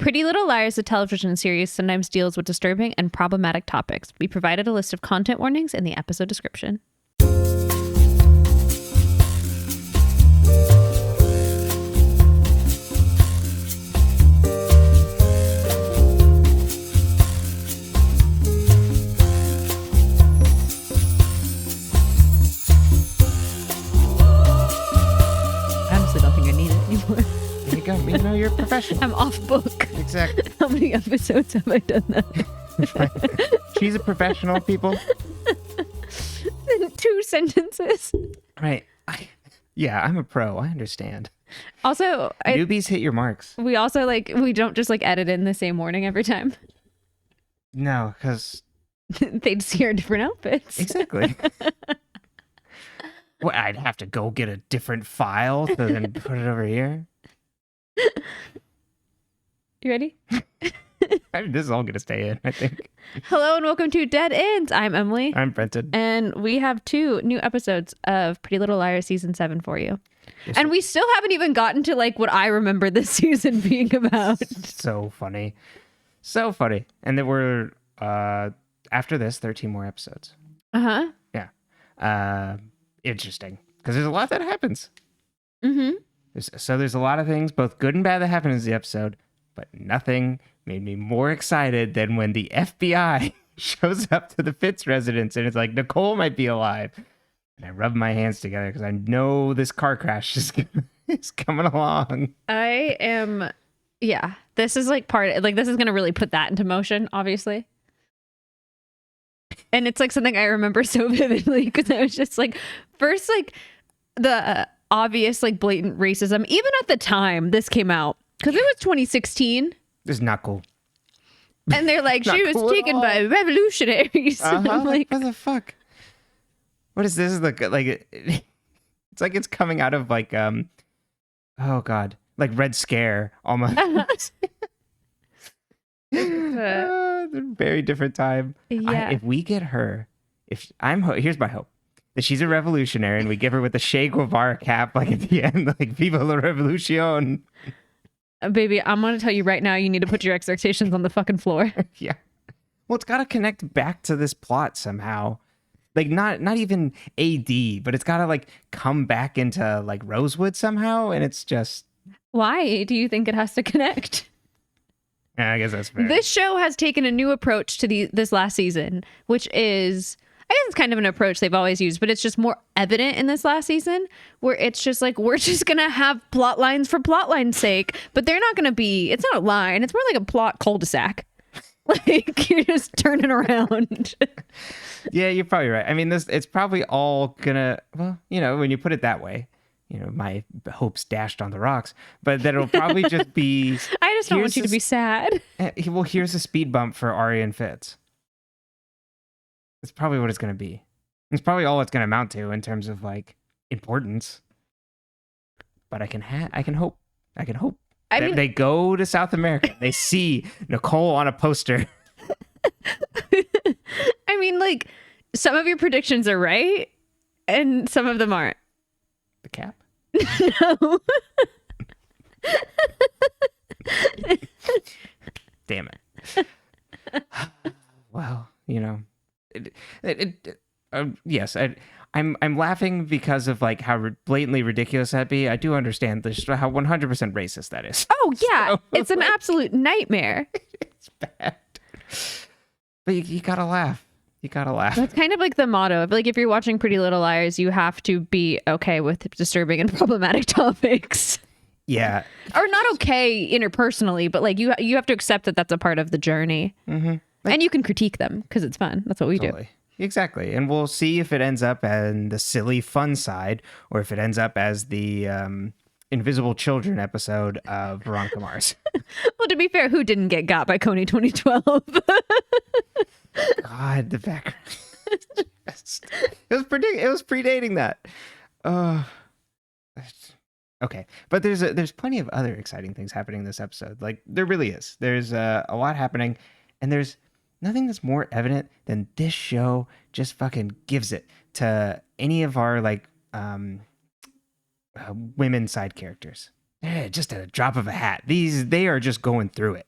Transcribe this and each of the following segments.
Pretty Little Liars, the television series, sometimes deals with disturbing and problematic topics. We provided a list of content warnings in the episode description. You know, you're a professional. I'm off book. Exactly. How many episodes have I done that? She's a professional, people. In 2 sentences. Right. I'm a pro. I understand. Also, newbies hit your marks. We also we don't just edit in the same morning every time. No, because they'd see our different outfits. Exactly. Well, I'd have to go get a different file to then put it over here. You ready? This is all going to stay in, I think. Hello and welcome to Dead Ends. I'm Emily. I'm Brenton. And we have 2 new episodes of Pretty Little Liars Season 7 for you. Yes, and we still haven't even gotten to what I remember this season being about. So funny. So funny. And then we're, after this, 13 more episodes. Uh-huh. Yeah. Interesting. Because there's a lot that happens. Mm-hmm. There's a lot of things, both good and bad, that happen in the episode, but nothing made me more excited than when the FBI shows up to the Fitz residence and it's like, Nicole might be alive. And I rub my hands together because I know this car crash is coming along. This is this is going to really put that into motion, obviously. And it's something I remember so vividly because I was just first the obvious blatant racism, even at the time this came out, because it was 2016. This is not cool. And they're she was cool taken by revolutionaries. I'm what the fuck? What is this? It's it's coming out of oh god, Red Scare almost. Very different time. Yeah. If we get her, here's my hope. That she's a revolutionary and we give her with the Che Guevara cap at the end, Viva la Revolucion. Baby, I'm going to tell you right now, you need to put your expectations on the fucking floor. Yeah. Well, it's got to connect back to this plot somehow. Not even AD, but it's got to come back into Rosewood somehow. And it's just... Why do you think it has to connect? Yeah, I guess that's fair. This show has taken a new approach to this last season, which is... I guess it's kind of an approach they've always used, but it's just more evident in this last season where it's just we're just going to have plot lines for plot line's sake, but they're not going to be, it's not a line. It's more like a plot cul-de-sac. You're just turning around. Yeah, you're probably right. I mean, it's probably all gonna, well, when you put it that way, my hopes dashed on the rocks, but that it'll probably just be. I just don't want you to be sad. Well, here's a speed bump for Ari and Fitz. That's probably what it's going to be. It's probably all it's going to amount to in terms of importance. But I can hope. They go to South America. They see Nicole on a poster. I mean, some of your predictions are right, and some of them aren't. The cap? No. Damn it. Well, yes, I'm laughing because of how blatantly ridiculous that'd be. I do understand how 100% racist that is. Oh yeah, so, it's an absolute nightmare. It's bad, but you gotta laugh. You gotta laugh. That's kind of the motto of if you're watching Pretty Little Liars, you have to be okay with disturbing and problematic topics. Yeah, or not okay interpersonally, but you have to accept that that's a part of the journey. Mm-hmm. And you can critique them because it's fun. That's what we do. Exactly. And we'll see if it ends up on the silly fun side or if it ends up as the Invisible Children episode of Veronica Mars. Well, to be fair, who didn't get got by Coney 2012? God, the background. It was predating that. Okay. But there's plenty of other exciting things happening in this episode. There really is. There's a lot happening, and there's nothing that's more evident than this show just fucking gives it to any of our women side characters. just a drop of a hat. They are just going through it.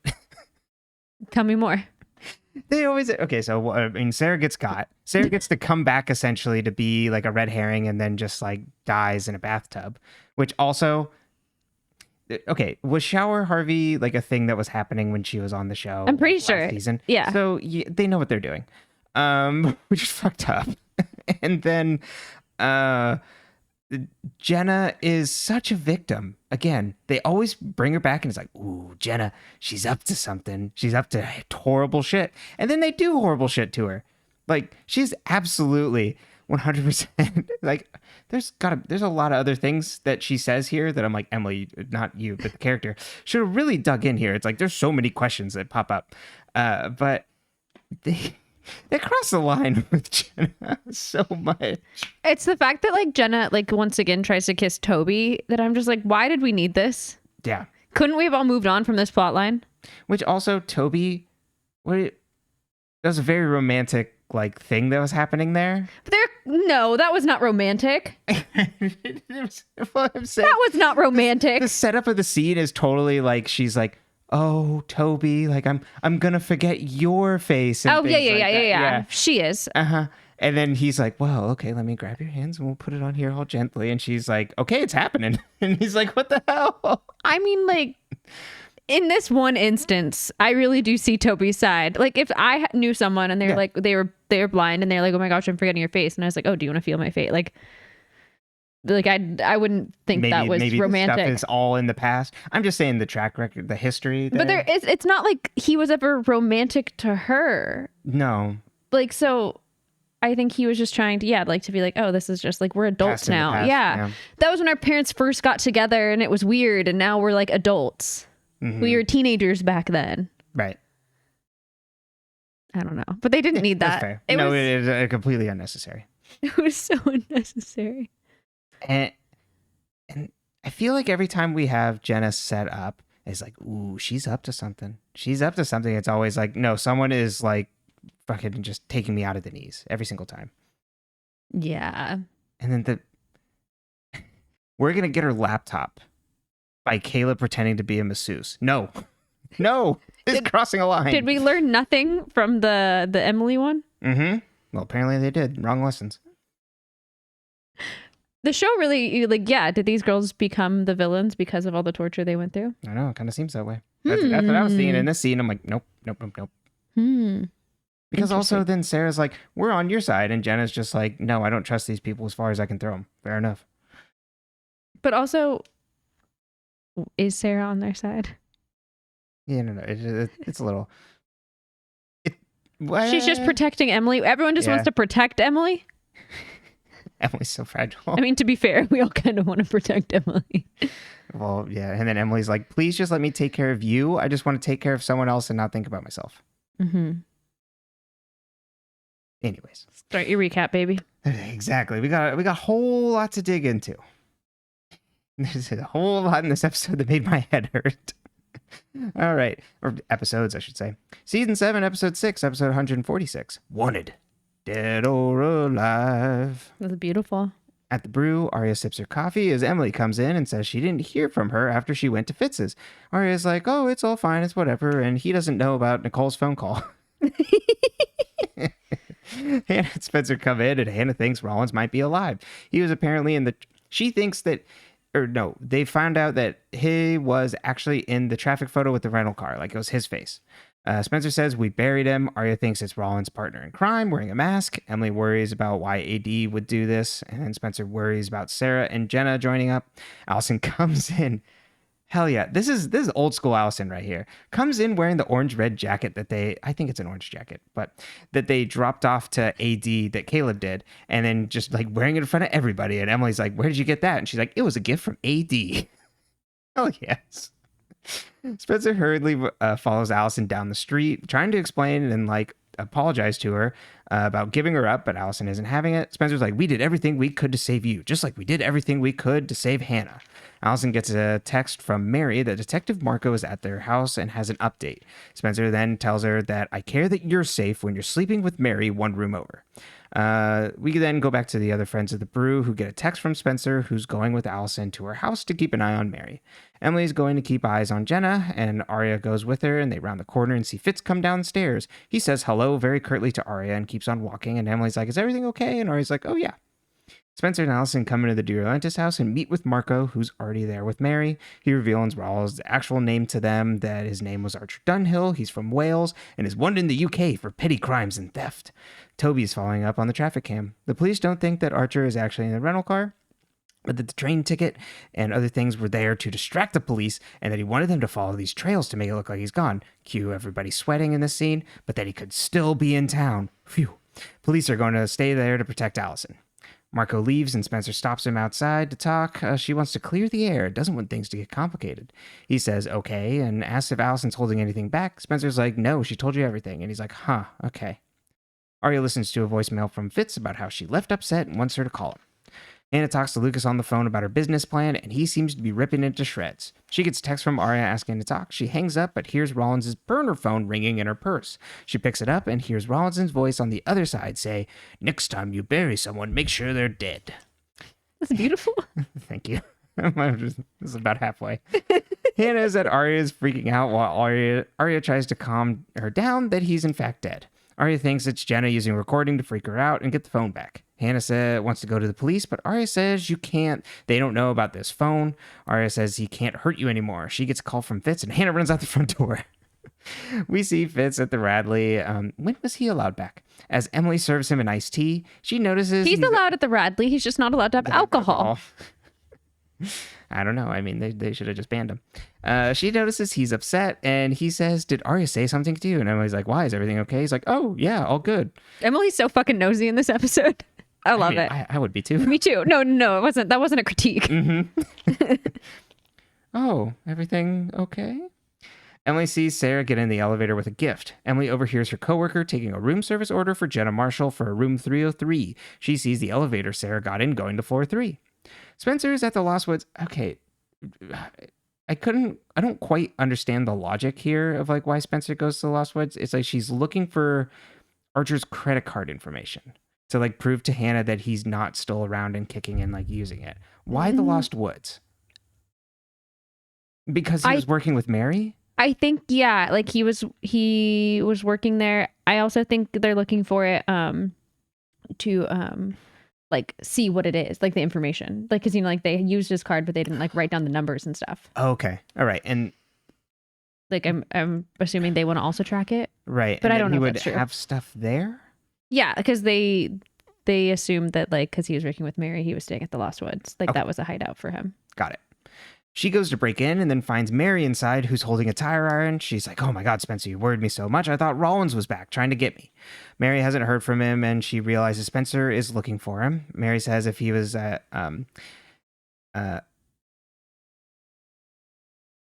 Tell me more. They always okay. So I mean, Sarah gets caught. Sarah gets to come back essentially to be like a red herring, and then just like dies in a bathtub. Which also, okay, was Shower Harvey like a thing that was happening when she was on the show? I'm pretty last sure. Season? Yeah. So they know what they're doing. Which is fucked up. And then, Jenna is such a victim. Again, they always bring her back and it's like, ooh, Jenna, she's up to something. She's up to horrible shit. And then they do horrible shit to her. Like, she's absolutely 100%. Like, there's a lot of other things that she says here that I'm like, Emily, not you, but the character, should have really dug in here. It's like, there's so many questions that pop up. But they cross the line with Jenna so much. It's the fact that like Jenna like once again tries to kiss Toby that I'm just like, why did we need this? Yeah. Couldn't we have all moved on from this plot line? Which also that was a very romantic like thing that was happening there. No, that was not romantic. It was, well, I'm saying, That was not romantic. the setup of the scene is totally like she's like, oh, Toby, like I'm gonna forget your face. And Oh yeah, things like that. yeah. She is. Uh-huh. And then he's like, well, okay, let me grab your hands and we'll put it on here all gently. And she's like, okay, it's happening. And he's like, what the hell? I mean, like, in this one instance, I really do see Toby's side. Like, if I knew someone and they're like, they were blind and they're like, oh my gosh, I'm forgetting your face. And I was like, oh, do you want to feel my face? Like I wouldn't think that was romantic. Maybe stuff is all in the past. I'm just saying the track record, the history. But it's not like he was ever romantic to her. No. Like, so I think he was just trying to, like to be like, oh, this is just like, we're adults Past in the now. past, yeah. That was when our parents first got together and it was weird. And now we're like adults. Mm-hmm. We were teenagers back then. Right. I don't know. But they didn't need that. That's fair. It is completely unnecessary. It was so unnecessary. And I feel like every time we have Jenna set up, it's like, ooh, she's up to something. She's up to something. It's always like, no, someone is like fucking just taking me out of the knees every single time. Yeah. And then we're going to get her laptop by Caleb pretending to be a masseuse. No, it's crossing a line. Did we learn nothing from the Emily one? Mm-hmm. Well, apparently they did. Wrong lessons. The show really, like, did these girls become the villains because of all the torture they went through? I know, it kind of seems that way. That's what I was seeing in this scene. I'm like, nope. Because also then Sarah's like, we're on your side. And Jenna's just like, no, I don't trust these people as far as I can throw them. Fair enough. But also, is Sarah on their side? Yeah, no. It's a little... She's just protecting Emily. Everyone just wants to protect Emily. Emily's so fragile. I mean, to be fair, we all kind of want to protect Emily. Well, yeah. And then Emily's like, please just let me take care of you. I just want to take care of someone else and not think about myself. Mm-hmm. Anyways. Start your recap, baby. Exactly. We got a whole lot to dig into. There's a whole lot in this episode that made my head hurt. All right. Or episodes, I should say. Season 7, episode 6, episode 146. Wanted. Dead or alive. That was beautiful. At the brew, Arya sips her coffee as Emily comes in and says she didn't hear from her after she went to Fitz's. Arya's like, oh, it's all fine, it's whatever, and he doesn't know about Nicole's phone call. Hanna and Spencer come in, and Hanna thinks Rollins might be alive. He was apparently she thinks that, they found out that he was actually in the traffic photo with the rental car, like it was his face. Spencer says we buried him. Arya thinks it's Rollins' partner in crime wearing a mask. Emily worries about why AD would do this. And then Spencer worries about Sarah and Jenna joining up. Allison comes in. Hell yeah. This is old school Allison right here. Comes in wearing the orange-red jacket I think it's an orange jacket, but that they dropped off to AD that Caleb did. And then just like wearing it in front of everybody. And Emily's like, where did you get that? And she's like, it was a gift from AD. Hell yes. Spencer hurriedly follows Allison down the street, trying to explain and like apologize to her about giving her up, but Allison isn't having it. Spencer's like, we did everything we could to save you, just like we did everything we could to save Hanna. Allison gets a text from Mary that Detective Marco is at their house and has an update. Spencer then tells her that I care that you're safe when you're sleeping with Mary one room over. We then go back to the other friends of the brew who get a text from Spencer who's going with Allison to her house to keep an eye on Mary. Emily's going to keep eyes on Jenna, and Arya goes with her, and they round the corner and see Fitz come downstairs. He says hello very curtly to Arya and keeps on walking, and Emily's like, is everything okay? And Arya's like, oh yeah. Spencer and Allison come into the Duralantis house and meet with Marco, who's already there with Mary. He reveals Rawls' actual name to them, that his name was Archer Dunhill, he's from Wales, and is wanted in the UK for petty crimes and theft. Toby's following up on the traffic cam. The police don't think that Archer is actually in the rental car, but that the train ticket and other things were there to distract the police, and that he wanted them to follow these trails to make it look like he's gone. Cue everybody sweating in this scene, but that he could still be in town. Phew. Police are going to stay there to protect Allison. Marco leaves and Spencer stops him outside to talk. She wants to clear the air, doesn't want things to get complicated. He says, okay, and asks if Allison's holding anything back. Spencer's like, no, she told you everything. And he's like, huh, okay. Arya listens to a voicemail from Fitz about how she left upset and wants her to call him. Hanna talks to Lucas on the phone about her business plan, and he seems to be ripping it to shreds. She gets a text from Arya asking to talk. She hangs up, but hears Rollins' burner phone ringing in her purse. She picks it up and hears Rollins' voice on the other side say, next time you bury someone, make sure they're dead. That's beautiful. Thank you. This is about halfway. Hanna is that Arya is freaking out while Arya tries to calm her down that he's in fact dead. Arya thinks it's Jenna using recording to freak her out and get the phone back. Hanna wants to go to the police, but Arya says you can't. They don't know about this phone. Arya says he can't hurt you anymore. She gets a call from Fitz, and Hanna runs out the front door. We see Fitz at the Radley. When was he allowed back? As Emily serves him an iced tea, she notices... He's allowed at the Radley. He's just not allowed to have alcohol. I don't know. I mean, they should have just banned him. She notices he's upset, and he says, did Arya say something to you? And Emily's like, why? Is everything okay? He's like, oh, yeah, all good. Emily's so fucking nosy in this episode. I love it. I would be too. Me too. No, it wasn't. That wasn't a critique. Mm-hmm. Oh, everything okay? Emily sees Sarah get in the elevator with a gift. Emily overhears her coworker taking a room service order for Jenna Marshall for room 303. She sees the elevator Sarah got in going to floor 3. Spencer is at the Lost Woods. Okay, I don't quite understand the logic here of like why Spencer goes to the Lost Woods. It's like she's looking for Archer's credit card information to like prove to Hanna that he's not still around and kicking and like using it. Why the Lost Woods? Because he was working with Mary? I think, yeah, like he was working there. I also think they're looking for it to like see what it is, like the information, like because you know like they used his card but they didn't like write down the numbers and stuff. Okay, all right. And like I'm assuming they want to also track it, right? But and I don't know he if would that's true. have stuff there. Yeah, because they assumed that like because he was working with Mary, he was staying at the Lost Woods, like that was a hideout for him. Got it. She goes to break in and then finds Mary inside who's holding a tire iron. She's like, oh my God, Spencer, you worried me so much. I thought Rollins was back trying to get me. Mary hasn't heard from him and she realizes Spencer is looking for him. Mary says if he was at, I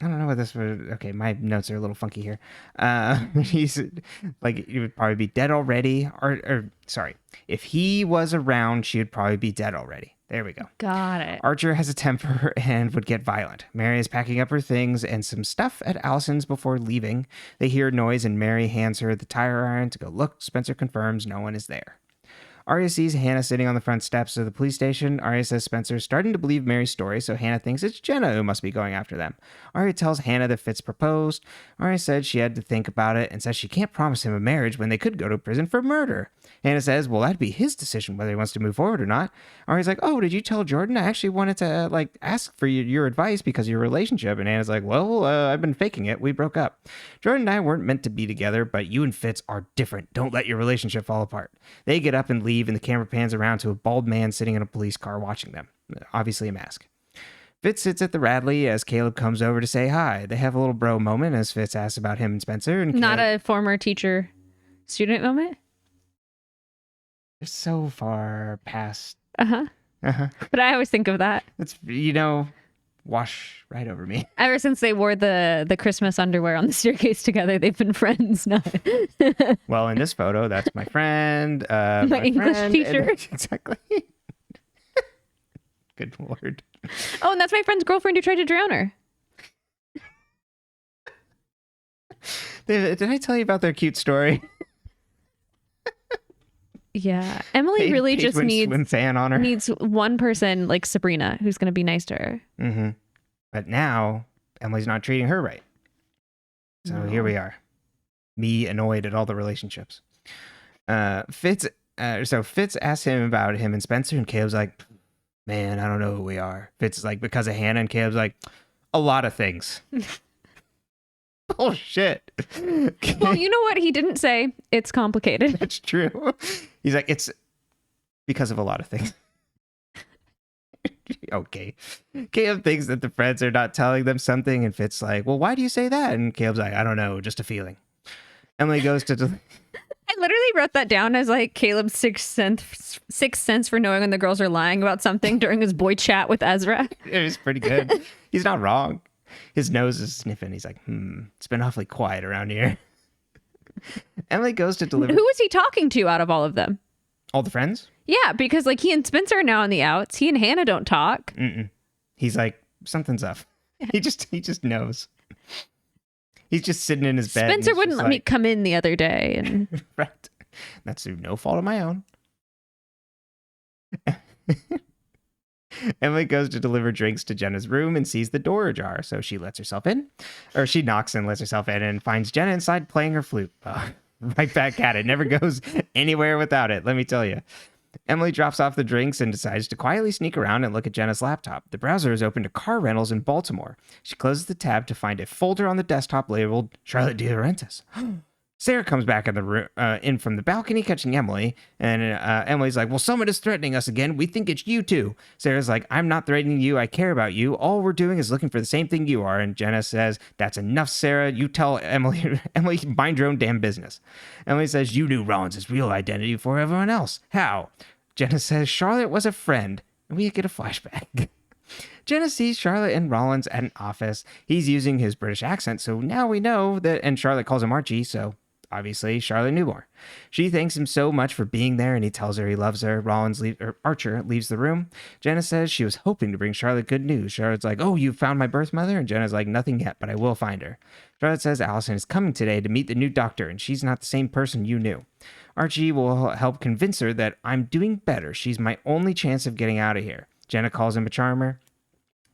don't know what this was. Okay, my notes are a little funky here. He's like, he would probably be dead already. Or sorry, if he was around, she would probably be dead already. There we go. Got it. Archer has a temper and would get violent. Mary is packing up her things and some stuff at Allison's before leaving. They hear a noise and Mary hands her the tire iron to go look. Spencer confirms no one is there. Arya sees Hanna sitting on the front steps of the police station. Arya says Spencer's starting to believe Mary's story, so Hanna thinks it's Jenna who must be going after them. Arya tells Hanna that Fitz proposed. Arya said she had to think about it and says she can't promise him a marriage when they could go to prison for murder. Hanna says, well, that'd be his decision whether he wants to move forward or not. Arya's like, oh, did you tell Jordan? I actually wanted to like ask for your advice because of your relationship. And Hanna's like, well, I've been faking it. We broke up. Jordan and I weren't meant to be together, but you and Fitz are different. Don't let your relationship fall apart. They get up and leave, and the camera pans around to a bald man sitting in a police car watching them. Obviously a mask. Fitz sits at the Radley as Caleb comes over to say hi. They have a little bro moment as Fitz asks about him and Spencer. And Not a former teacher-student moment? They're so far past. But I always think of that. It's, wash right over me. Ever since they wore the Christmas underwear on the staircase together, they've been friends now. Well, in this photo, that's my friend. My English friend, teacher. Exactly. Good Lord. Oh, and that's my friend's girlfriend who tried to drown her. Did I tell you about their cute story? Yeah. Emily really just went sand on her. needs one person like Sabrina who's going to be nice to her. Mm-hmm. But now Emily's not treating her right. So here we are. Me annoyed at all the relationships. Fitz asks him about him and Spencer, and Caleb's like, man, I don't know who we are. Fitz is like, because of Hanna, and Caleb's like, a lot of things. Oh, shit. Well, you know what he didn't say? It's complicated. That's true. He's like, it's because of a lot of things. Okay. Caleb thinks that the friends are not telling them something, and Fitz like, well, why do you say that? And Caleb's like, I don't know, just a feeling. Emily goes to... I literally wrote that down as like Caleb's sixth sense for knowing when the girls are lying about something during his boy chat with Ezra. It was pretty good. He's not wrong. His nose is sniffing. He's like, it's been awfully quiet around here. Emily goes to deliver... Who is he talking to out of all of them? All the friends? Yeah, because like he and Spencer are now on the outs. He and Hanna don't talk. He's like, something's up. He just knows. He's just sitting in his bed. Spencer wouldn't let me come in the other day. And right. That's through no fault of my own. Emily goes to deliver drinks to Jenna's room and sees the door ajar, so she lets herself in. Or she knocks and lets herself in and finds Jenna inside playing her flute. Right back at it. Never goes anywhere without it, let me tell you. Emily drops off the drinks and decides to quietly sneak around and look at Jenna's laptop. The browser is open to car rentals in Baltimore. She closes the tab to find a folder on the desktop labeled Charlotte De Laurentiis. Sarah comes back in the room, in from the balcony, catching Emily, and Emily's like, well, someone is threatening us again. We think it's you two. Sarah's like, I'm not threatening you. I care about you. All we're doing is looking for the same thing you are. And Jenna says, that's enough, Sarah. You tell Emily, mind your own damn business. Emily says, you knew Rollins' real identity before everyone else. How? Jenna says, Charlotte was a friend. And we get a flashback. Jenna sees Charlotte and Rollins at an office. He's using his British accent, so now we know that, and Charlotte calls him Archie, so obviously Charlotte knew more. She thanks him so much for being there, and he tells her he loves her. Archer leaves the room. Jenna says she was hoping to bring Charlotte good news. Charlotte's like, oh, you found my birth mother? And Jenna's like, nothing yet, but I will find her. Charlotte says Allison is coming today to meet the new doctor, and she's not the same person you knew. Archie will help convince her that I'm doing better. She's my only chance of getting out of here. Jenna calls him a charmer.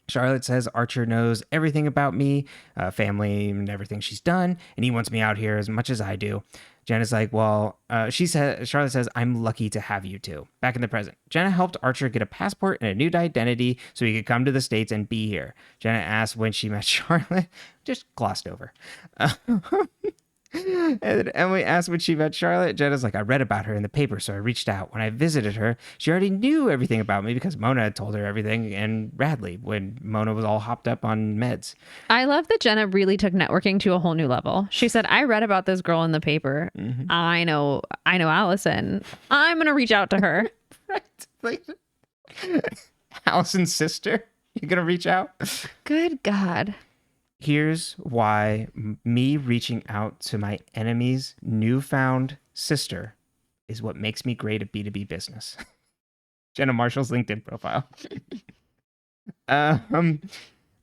Charlotte says Archer knows everything about me, family, and everything she's done, and he wants me out here as much as I do. Jenna's like, well, Charlotte says, I'm lucky to have you two. Back in the present, Jenna helped Archer get a passport and a new identity so he could come to the States and be here. Jenna asked when she met Charlotte, just glossed over. And Emily asked when she met Charlotte. Jenna's like, I read about her in the paper, so I reached out. When I visited her, she already knew everything about me because Mona had told her everything, and Radley, when Mona was all hopped up on meds. I love that Jenna really took networking to a whole new level. She said, I read about this girl in the paper. Mm-hmm. I know Allison. I'm going to reach out to her. Right. Like, Allison's sister? You're going to reach out? Good God. Here's why me reaching out to my enemy's newfound sister is what makes me great at B2B business. Jenna Marshall's LinkedIn profile.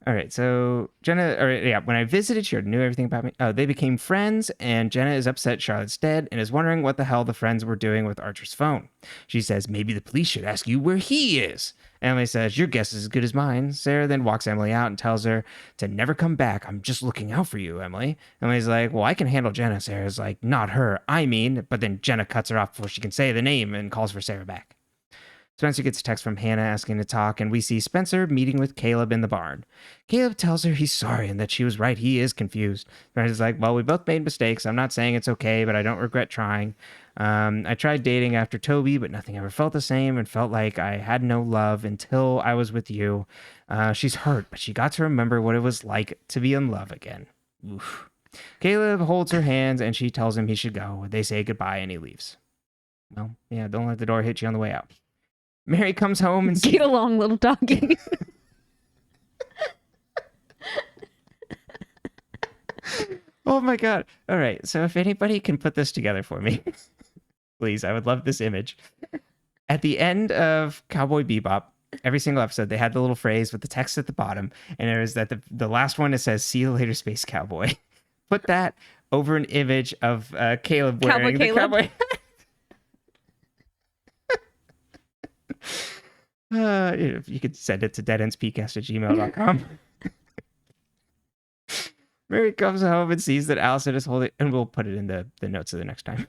All right, so Jenna, when I visited, she already knew everything about me. Oh, they became friends, and Jenna is upset Charlotte's dead and is wondering what the hell the friends were doing with Archer's phone. She says, maybe the police should ask you where he is. Emily says, your guess is as good as mine. Sarah then walks Emily out and tells her to never come back. I'm just looking out for you, Emily. Emily's like, well, I can handle Jenna. Sarah's like, not her, I mean. But then Jenna cuts her off before she can say the name and calls for Sarah back. Spencer gets a text from Hanna asking to talk, and we see Spencer meeting with Caleb in the barn. Caleb tells her he's sorry and that she was right. He is confused. Spencer's like, well, we both made mistakes. I'm not saying it's okay, but I don't regret trying. I tried dating after Toby, but nothing ever felt the same and felt like I had no love until I was with you. She's hurt, but she got to remember what it was like to be in love again. Oof. Caleb holds her hands, and she tells him he should go. They say goodbye, and he leaves. Well, yeah, don't let the door hit you on the way out. Mary comes home and... Get along, little doggy. Oh my God. All right. So if anybody can put this together for me, please, I would love this image. At the end of Cowboy Bebop, every single episode, they had the little phrase with the text at the bottom, and it was that the last one, it says, "See you later, space cowboy." Put that over an image of Caleb wearing the cowboy. You could send it to deadendspcast@gmail.com. Mary comes home and sees that Allison is holding, and we'll put it in the notes of the next time.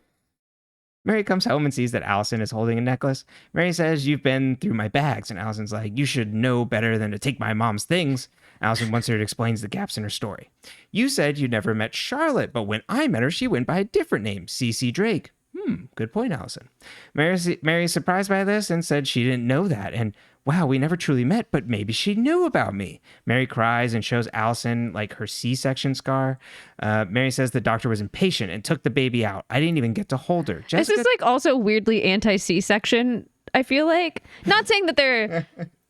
Mary comes home and sees that Allison is holding a necklace. Mary says, "You've been through my bags." And Allison's like, "You should know better than to take my mom's things." Allison once her explains the gaps in her story. "You said you never met Charlotte, but when I met her, she went by a different name, CC Drake." Good point, Allison. Mary's surprised by this and said she didn't know that. And wow, we never truly met, but maybe she knew about me. Mary cries and shows Allison like her C-section scar. Mary says the doctor was impatient and took the baby out. I didn't even get to hold her. This is like also weirdly anti-C-section, I feel like. Not saying that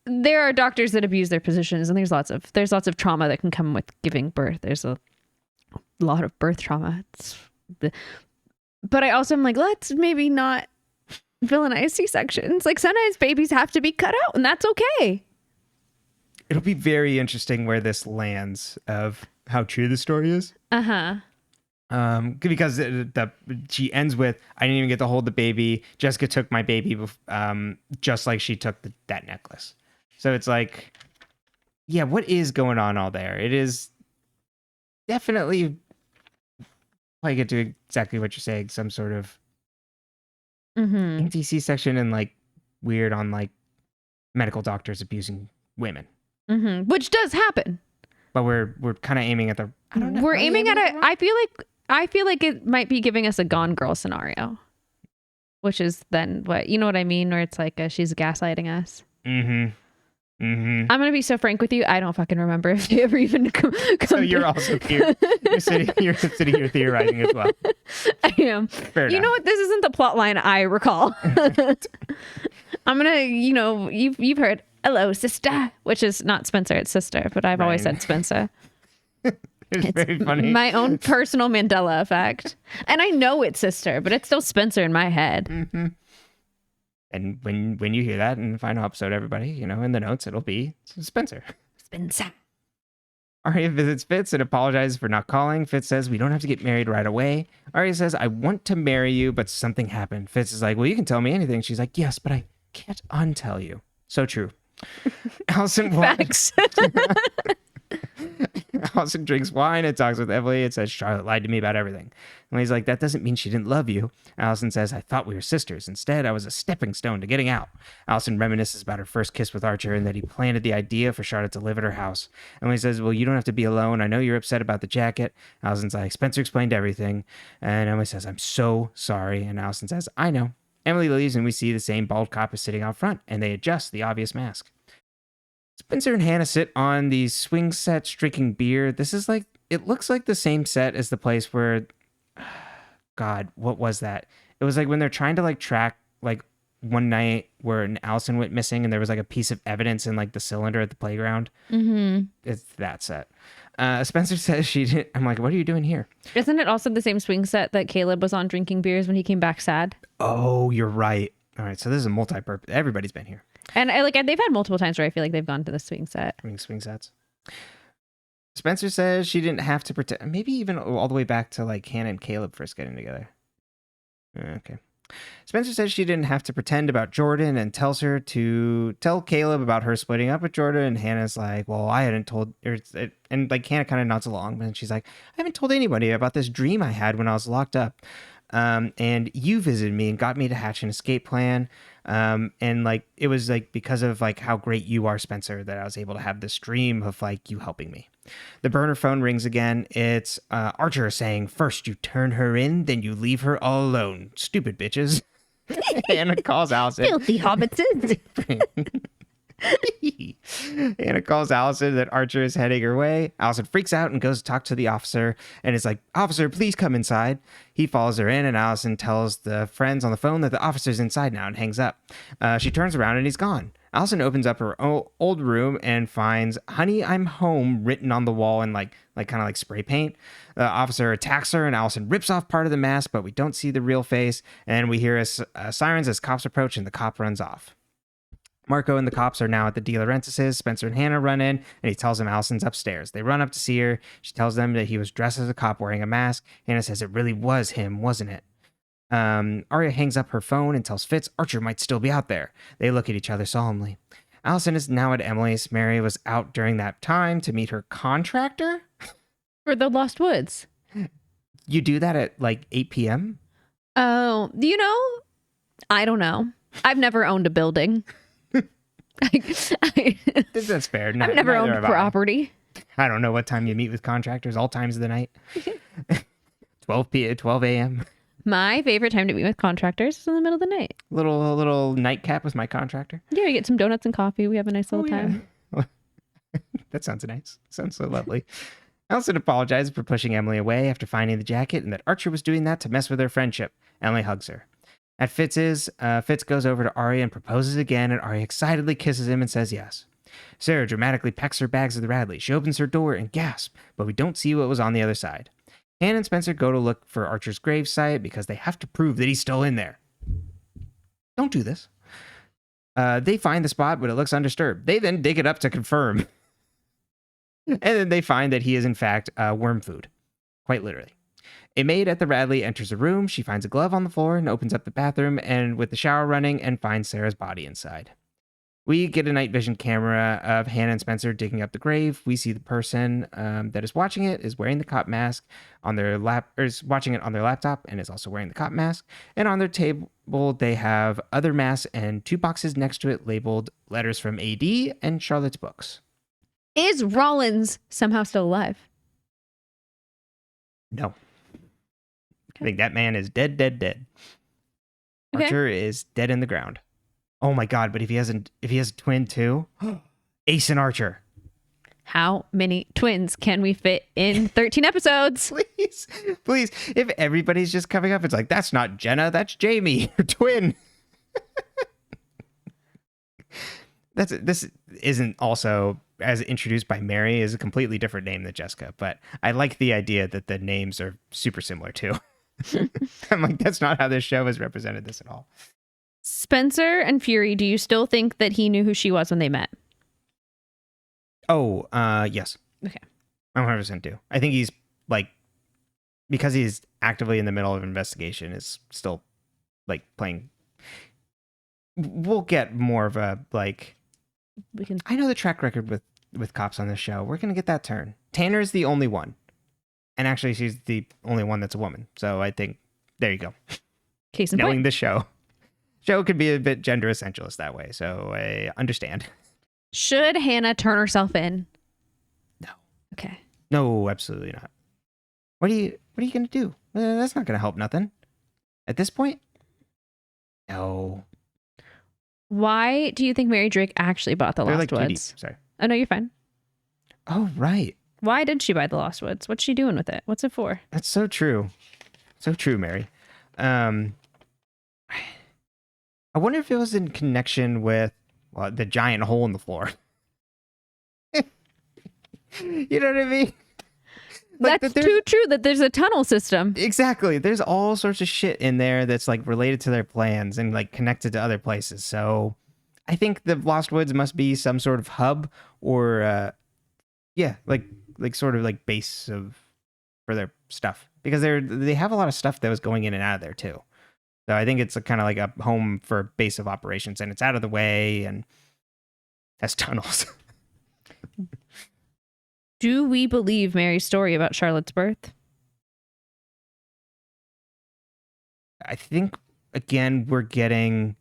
there are doctors that abuse their positions, and there's lots of trauma that can come with giving birth. There's a lot of birth trauma. But I also am like, let's maybe not villainize C-sections. Like, sometimes babies have to be cut out, and that's okay. It'll be very interesting where this lands of how true the story is. Because she ends with, "I didn't even get to hold the baby. Jessica took my baby, just like she took that necklace." So it's like, yeah, what is going on all there? It is definitely, I get to exactly what you're saying, some sort of anti-C-section and like weird on like medical doctors abusing women, which does happen. But we're kind of aiming at the, I don't know. We're aiming at it. I feel like it might be giving us a Gone Girl scenario, which is then what, you know what I mean, where it's like she's gaslighting us. I'm gonna be so frank with you. I don't fucking remember if they ever even come. So you're also here. You're sitting here theorizing as well. I am. Fair you enough. know what? This isn't the plot line I recall. I'm gonna, you've heard "hello, sister," which is not Spencer, it's sister, but I've always said Spencer. It's very funny. My own personal Mandela effect, and I know it's sister, but it's still Spencer in my head. And when you hear that in the final episode, everybody, in the notes, it'll be Spencer. Arya visits Fitz and apologizes for not calling. Fitz says, "We don't have to get married right away." Arya says, "I want to marry you, but something happened." Fitz is like, "Well, you can tell me anything." She's like, "Yes, but I can't untell you." So true. Allison Facts. Allison drinks wine and talks with Emily and says, "Charlotte lied to me about everything." And he's like, "That doesn't mean she didn't love you." Allison says, "I thought we were sisters. Instead, I was a stepping stone to getting out." Allison reminisces about her first kiss with Archer and that he planted the idea for Charlotte to live at her house. Emily says, "Well, you don't have to be alone. I know you're upset about the jacket." Allison's like, "Spencer explained everything." And Emily says, "I'm so sorry." And Allison says, "I know." Emily leaves and we see the same bald cop is sitting out front and they adjust the obvious mask. Spencer and Hanna sit on these swing sets drinking beer. This is like, it looks like the same set as the place where, God, what was that? It was like when they're trying to like track like one night where Allison went missing and there was like a piece of evidence in like the cylinder at the playground. It's that set. Spencer says she didn't. I'm like, "What are you doing here?" Isn't it also the same swing set that Caleb was on drinking beers when he came back sad? Oh, you're right. All right, so this is a multi-purpose. Everybody's been here. And they've had multiple times where I feel like they've gone to the swing set. Swing sets. Spencer says she didn't have to pretend. Maybe even all the way back to like Hanna and Caleb first getting together. Okay. Spencer says she didn't have to pretend about Jordan and tells her to tell Caleb about her splitting up with Jordan. And Hannah's like, "Well, I hadn't told," and like Hanna kind of nods along, but she's like, "I haven't told anybody about this dream I had when I was locked up. And you visited me and got me to hatch an escape plan. And like, it was like because of like how great you are, Spencer, that I was able to have this dream of like you helping me." The burner phone rings again. It's Archer saying, "First you turn her in, then you leave her all alone. Stupid bitches." Hanna calls Allison. Filthy hobbitses. Hanna calls Allison that Archer is heading her way. Allison freaks out and goes to talk to the officer and is like, "Officer, please come inside." He follows her in and Allison tells the friends on the phone that the officer's inside now and hangs up. She turns around and he's gone. Allison opens up her old room and finds "Honey, I'm home" written on the wall in like kind of like spray paint. The officer attacks her and Allison rips off part of the mask, but we don't see the real face. And we hear sirens as cops approach and the cop runs off. Marco and the cops are now at the De Laurentiis's. Spencer and Hanna run in, and he tells them Allison's upstairs. They run up to see her. She tells them that he was dressed as a cop wearing a mask. Hanna says it really was him, wasn't it? Arya hangs up her phone and tells Fitz Archer might still be out there. They look at each other solemnly. Allison is now at Emily's. Mary was out during that time to meet her contractor? For the Lost Woods. You do that at like 8 p.m.? Oh, I don't know. I've never owned a building. That's fair. I've never owned property. I don't know what time you meet with contractors. All times of the night. 12 a.m. My favorite time to meet with contractors is in the middle of the night. Little nightcap with my contractor. Yeah, we get some donuts and coffee. We have a nice little time. Yeah. That sounds nice. Sounds so lovely. Allison apologizes for pushing Emily away after finding the jacket and that Archer was doing that to mess with their friendship. Emily hugs her. At Fitz's, Fitz goes over to Arya and proposes again, and Arya excitedly kisses him and says yes. Sarah dramatically packs her bags of the Radley. She opens her door and gasps, but we don't see what was on the other side. Hanna and Spencer go to look for Archer's gravesite because they have to prove that he's still in there. Don't do this. They find the spot, but it looks undisturbed. They then dig it up to confirm. And then they find that he is in fact worm food. Quite literally. A maid at the Radley enters a room. She finds a glove on the floor and opens up the bathroom and with the shower running and finds Sarah's body inside. We get a night vision camera of Hanna and Spencer digging up the grave. We see the person that is watching it is wearing the cop mask on their is watching it on their laptop and is also wearing the cop mask. And on their table, they have other masks and 2 boxes next to it labeled letters from AD and Charlotte's books. Is Rollins somehow still alive? No. I think that man is dead. Okay. Archer is dead in the ground. Oh my god, but if he has a twin too? Ace and Archer. How many twins can we fit in 13 episodes? Please. If everybody's just coming up, it's like, that's not Jenna, that's Jamie, her twin. This isn't also, as introduced by Mary, is a completely different name than Jessica, but I like the idea that the names are super similar too. I'm like, that's not how this show has represented this at all. Spencer and Fury, do you still think that he knew who she was when they met? Oh, yes. Okay. I 100% do. I think he's like, because he's actively in the middle of an investigation, is still like playing. We'll get more of a like. I know the track record with cops on this show. We're gonna get that turn. Tanner's the only one, and actually, she's the only one that's a woman. So I think there you go. Case in Knowing point. the show could be a bit gender essentialist that way. So I understand. Should Hanna turn herself in? No. Okay. No, absolutely not. What are you gonna do? That's not gonna help nothing. At this point, no. Why do you think Mary Drake actually bought the They're Lost like Woods? cuties. Sorry. Oh, no, you're fine. Oh, right. Why did she buy the Lost Woods? What's she doing with it? What's it for? That's so true. So true, Mary. I wonder if it was in connection with the giant hole in the floor. You know what I mean? Like that's too true that there's a tunnel system. Exactly. There's all sorts of shit in there that's like related to their plans and like connected to other places. So I think the Lost Woods must be some sort of hub or like sort of like base for their stuff, because they have a lot of stuff that was going in and out of there too. So I think it's kind of like a home for a base of operations, and it's out of the way and has tunnels. Do we believe Mary's story about Charlotte's birth? I think, again, we're getting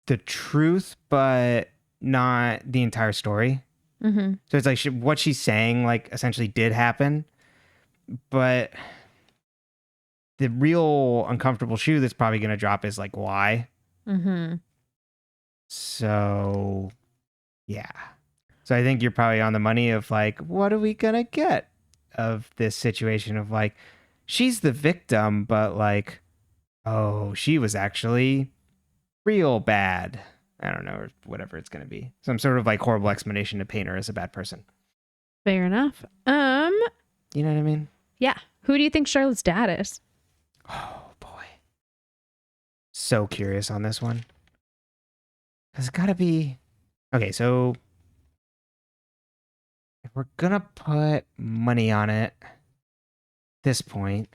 the truth, but not the entire story. Mm-hmm. So it's like what she's saying, like, essentially did happen. But the real uncomfortable shoe that's probably going to drop is, like, why? Mm-hmm. So, yeah. So I think you're probably on the money of, like, what are we going to get of this situation of, like, she's the victim, but, like, oh, she was actually real bad. I don't know, or whatever it's going to be. Some sort of, like, horrible explanation to paint her as a bad person. Fair enough. You know what I mean? Yeah. Who do you think Charlotte's dad is? Oh, boy. So curious on this one. It's got to be... Okay, so if we're going to put money on it at this point,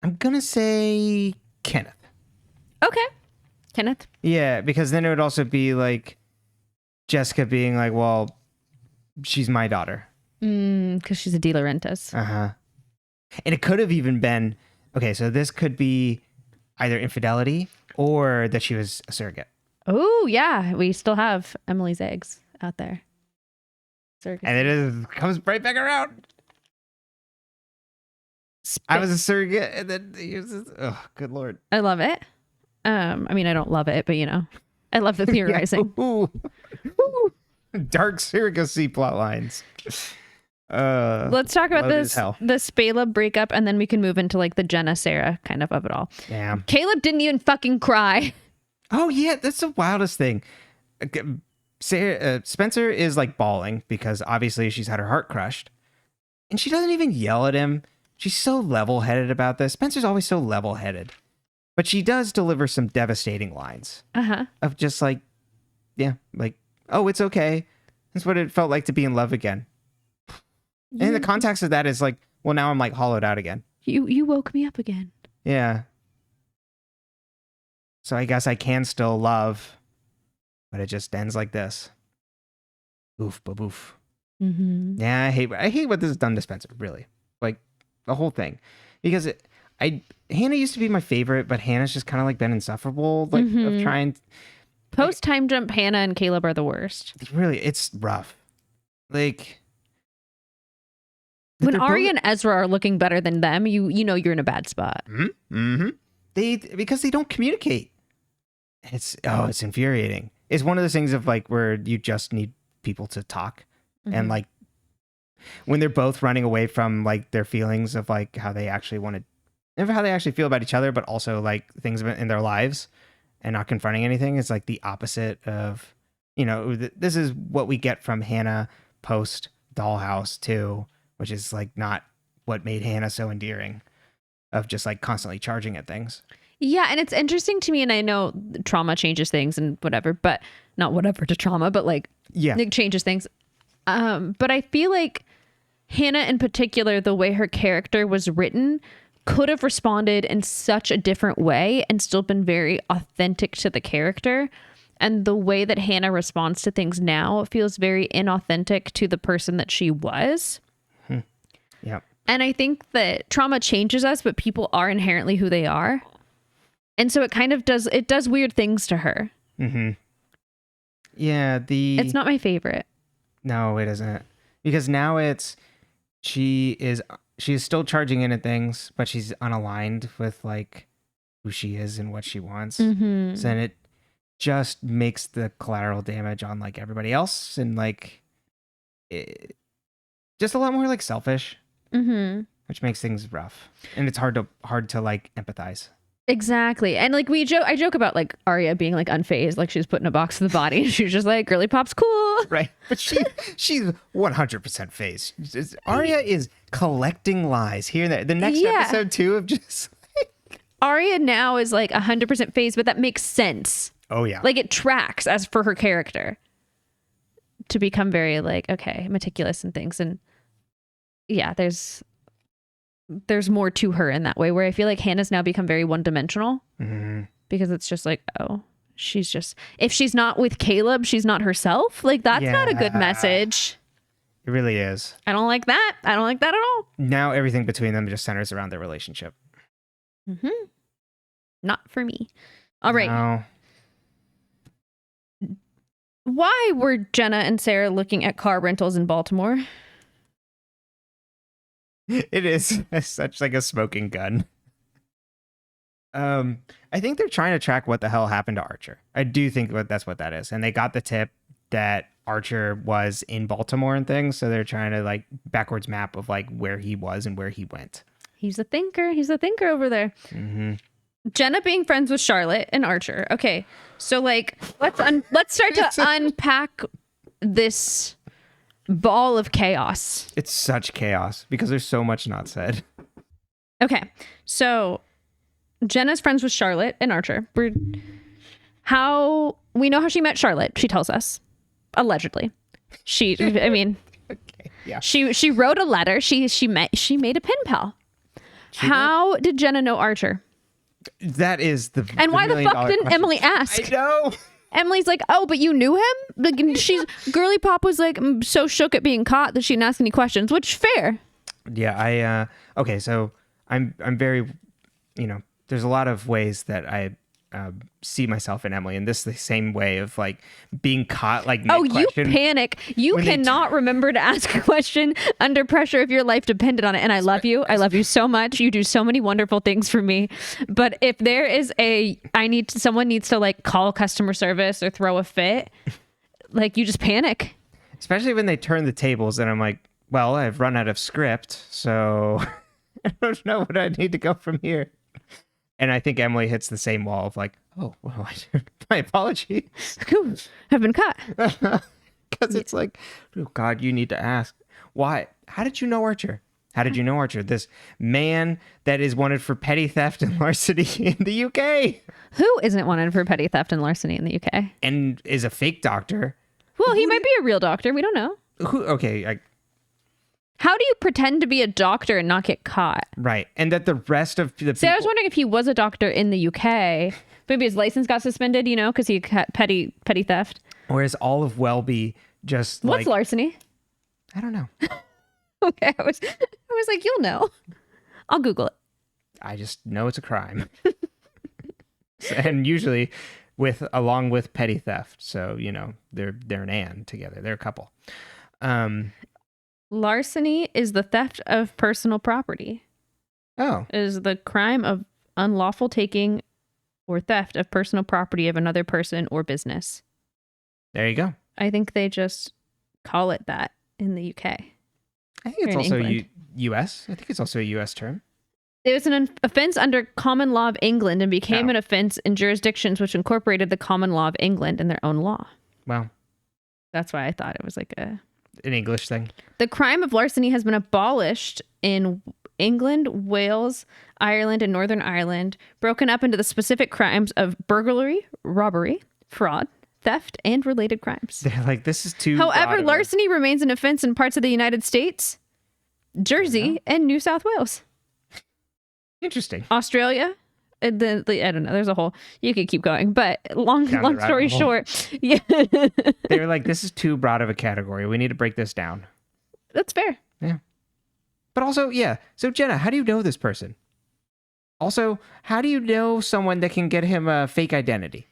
I'm going to say Kenneth. Okay. Kenneth? Yeah, because then it would also be like Jessica being like, well, she's my daughter. Because she's a De Laurentiis. Uh-huh. And it could have even been, okay, so this could be either infidelity or that she was a surrogate. Oh, yeah. We still have Emily's eggs out there. And it comes right back around. I was a surrogate, and then he was oh, good Lord. I love it. I mean, I don't love it, but I love the theorizing. Yeah. Ooh. Dark surrogacy plot lines. Let's talk about the Spela breakup, and then we can move into like the Jenna Sarah kind of it all. Yeah. Caleb didn't even fucking cry. Oh yeah, that's the wildest thing. Spencer is like bawling because obviously she's had her heart crushed, and she doesn't even yell at him. She's so level-headed about this. Spencer's always so level-headed, but she does deliver some devastating lines of just like, yeah, like, oh, it's okay. That's what it felt like to be in love again. And in the context of that is like, well, now I'm like hollowed out again. You woke me up again. Yeah. So I guess I can still love, but it just ends like this. Oof, baboof. Mm-hmm. Yeah, I hate what this has done to Spencer, really. Like, the whole thing. Because Hanna used to be my favorite, but Hannah's just kind of like been insufferable. Like, of trying... Post-time jump, Hanna and Caleb are the worst. It's rough. Like... When Ari and Ezra are looking better than them, you know you're in a bad spot. Mm-hmm. Because they don't communicate. It's infuriating. It's one of those things of like where you just need people to talk, and like when they're both running away from like their feelings of like how they actually how they actually feel about each other, but also like things in their lives, and not confronting anything. It's like the opposite of, this is what we get from Hanna post Dollhouse too. Which is like not what made Hanna so endearing, of just like constantly charging at things. Yeah, and it's interesting to me, and I know trauma changes things and whatever, but not whatever to trauma, but like, it changes things. But I feel like Hanna in particular, the way her character was written, could have responded in such a different way and still been very authentic to the character. And the way that Hanna responds to things now feels very inauthentic to the person that she was. Yeah. And I think that trauma changes us, but people are inherently who they are. And so it kind of does weird things to her. Mm-hmm. Yeah, it's not my favorite. No, it isn't. Because now she is still charging in at things, but she's unaligned with like who she is and what she wants. Mm-hmm. So then it just makes the collateral damage on like everybody else, and like just a lot more like selfish. Mm-hmm. Which makes things rough, and it's hard to like empathize. Exactly. And like I joke about like Arya being like unfazed, like she's put in a box of the body. She's just like, girly pop's cool, right? But she's 100% phased. Arya is collecting lies here and there. The next episode too of just like... Arya now is like 100% phased, but that makes sense. Oh yeah, like it tracks as for her character to become very like meticulous and things. And yeah, there's more to her in that way, where I feel like Hannah's now become very one-dimensional because it's just like, oh, she's just, if she's not with Caleb, she's not herself. Like that's not a good message. It really is. I don't like that. I don't like that at all. Now everything between them just centers around their relationship. Not for me. All right. No. Why were Jenna and Sarah looking at car rentals in Baltimore? It is such like a smoking gun. I think they're trying to track what the hell happened to Archer. I do think that's what that is. And they got the tip that Archer was in Baltimore and things. So they're trying to like backwards map of like where he was and where he went. He's a thinker. He's a thinker over there. Mm-hmm. Jenna being friends with Charlotte and Archer. Okay. So like, let's start to unpack this ball of chaos. It's such chaos because there's so much not said. Okay. So Jenna's friends with Charlotte and Archer. We know how she met Charlotte. She tells us, allegedly. I mean, Okay. Yeah. she wrote a letter. She made a pen pal. How did Jenna know Archer? That is the And why the fuck didn't question. Emily ask? I know. Emily's like, oh, but you knew him? Like, Girly Pop was like so shook at being caught that she didn't ask any questions, which fair. Yeah, okay, so I'm very, there's a lot of ways that I see myself in Emily, and this is the same way of like being caught like Oh, you mid-question. panic. You cannot remember to ask a question under pressure if your life depended on it. And I love you. I love you so much. You do so many wonderful things for me. But if there is someone needs to like call customer service or throw a fit, like you just panic. Especially when they turn the tables and I'm like, well, I've run out of script, so I don't know what I need to go from here. And I think Emily hits the same wall of like, oh, well, my apologies. Have been caught. Because it's like, oh, God, you need to ask. Why? How did you know Archer? How did you know Archer? This man that is wanted for petty theft and larceny in the UK. Who isn't wanted for petty theft and larceny in the UK? And is a fake doctor. Well, he might be a real doctor. We don't know. Okay, how do you pretend to be a doctor and not get caught? right. And that the rest of the people... See, I was wondering if he was a doctor in the UK. Maybe his license got suspended, because he had petty theft. Whereas all of Welby just What's larceny? I don't know. Okay, I was like, you'll know. I'll Google it. I just know it's a crime. And usually along with petty theft. So, they're an and together. They're a couple. Larceny is the theft of personal property. Oh. It is the crime of unlawful taking or theft of personal property of another person or business. There you go. I think they just call it that in the UK. I think it's also England. U.S. I think it's also a U.S. term. It was an offense under common law of England and became an offense in jurisdictions which incorporated the common law of England in their own law. Wow. That's why I thought it was like an English thing. The crime of larceny has been abolished in England, Wales, Ireland, and Northern Ireland, broken up into the specific crimes of burglary, robbery, fraud, theft, and related crimes. They're like, this is too... However, larceny remains an offense in parts of the United States, Jersey, and New South Wales. Interesting. Australia. I don't know. There's a whole... You could keep going, but long story short, yeah. They were like, this is too broad of a category. We need to break this down. That's fair. Yeah. But also, yeah. So, Jenna, how do you know this person? Also, how do you know someone that can get him a fake identity?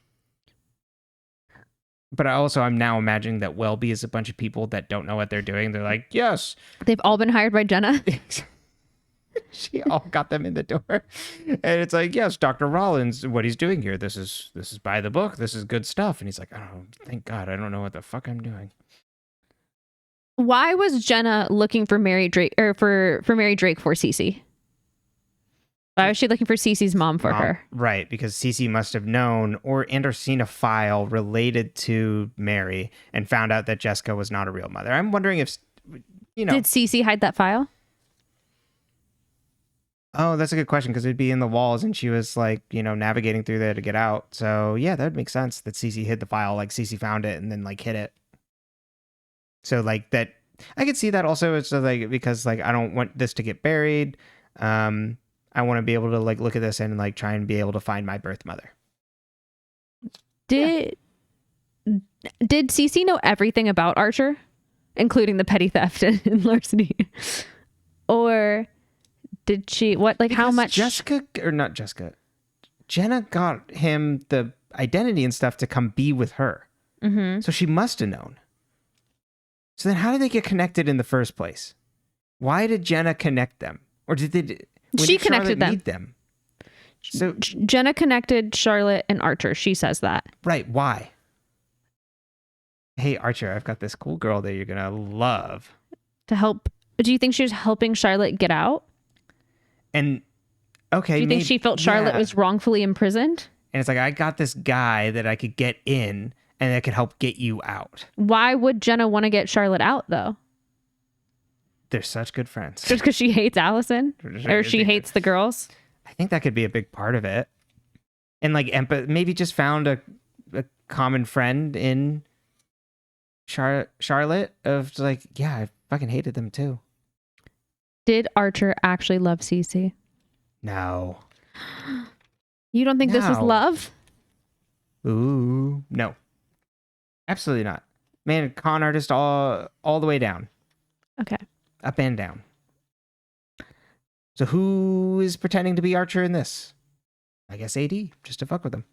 But I'm now imagining that Welby is a bunch of people that don't know what they're doing. They're like, yes. They've all been hired by Jenna. She all got them in the door. And it's like, yes, Dr. Rollins, what he's doing here, this is by the book. This is good stuff. And he's like, oh, thank God, I don't know what the fuck I'm doing. Why was Jenna looking for Mary Drake for Mary Drake for Cece? Why was she looking for Cece's mom for her? Right, because Cece must have known or seen a file related to Mary and found out that Jessica was not a real mother. I'm wondering if, Did Cece hide that file? Oh, that's a good question, because it'd be in the walls and she was like, navigating through there to get out. So yeah, that would make sense that Cece hid the file, like Cece found it and then like hid it. So like that, I could see that also. It's like, because like, I don't want this to get buried. I want to be able to like look at this and like try and be able to find my birth mother. Did Cece know everything about Archer, including the petty theft and larceny? Or did she, how much? Jenna got him the identity and stuff to come be with her. Mm-hmm. So she must have known. So then how did they get connected in the first place? Why did Jenna connect them? Or she connected them. Need them? So Jenna connected Charlotte and Archer. She says that. Right. Why? Hey, Archer, I've got this cool girl that you're going to love. To help. Do you think she was helping Charlotte get out? And okay. Do you think she felt Charlotte was wrongfully imprisoned? And it's like, I got this guy that I could get in and that could help get you out. Why would Jenna want to get Charlotte out, though? They're such good friends. Just because she hates Allison? Or she hates the girls? I think that could be a big part of it. And like maybe just found a common friend in Charlotte of like, yeah, I fucking hated them too. Did Archer actually love Cece? No. You don't think this was No. love? Ooh, no. Absolutely not. Man, con artist all the way down. Okay. Up and down. So who is pretending to be Archer in this? I guess AD, just to fuck with him.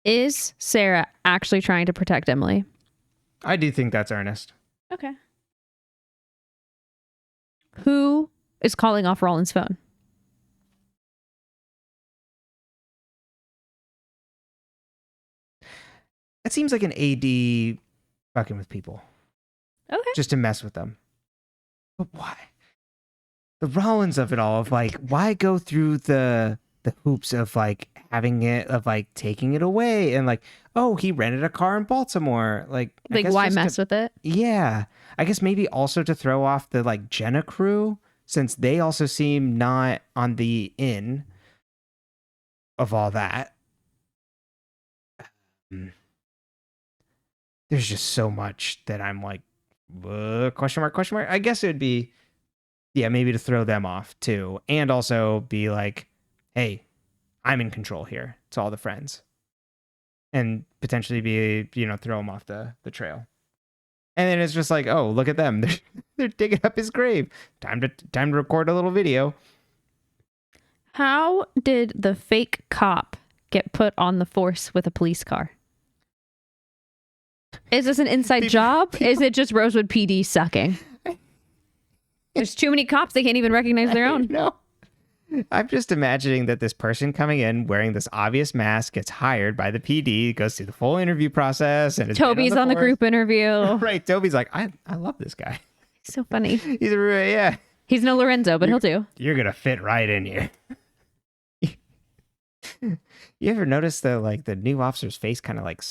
Is Sarah actually trying to protect Emily? I do think that's earnest. Okay. Who is calling off Roland's phone? It seems like an AD fucking with people. Okay. Just to mess with them. But why? The Rollins of it all, of like, why go through the hoops of like having it, of like taking it away, and like, oh, he rented a car in Baltimore. Like Why mess with it? Yeah. I guess maybe also to throw off the like Jenna crew, since they also seem not on the in of all that. There's just so much that I'm like, question mark, question mark. I guess it would be, yeah, maybe to throw them off too. And also be like, hey, I'm in control here to all the friends. And potentially be, throw them off the trail. And then it's just like, oh, look at them. They're digging up his grave. Time to record a little video. How did the fake cop get put on the force with a police car? Is this an inside job? Is it just Rosewood PD sucking? There's too many cops, they can't even recognize their own. No. I'm just imagining that this person coming in wearing this obvious mask gets hired by the PD, goes through the full interview process, and Toby's on the group interview. Right. Toby's like, I love this guy. He's so funny. He's yeah. He's no Lorenzo, but he'll do. You're gonna fit right in here. You ever notice that like the new officer's face kind of like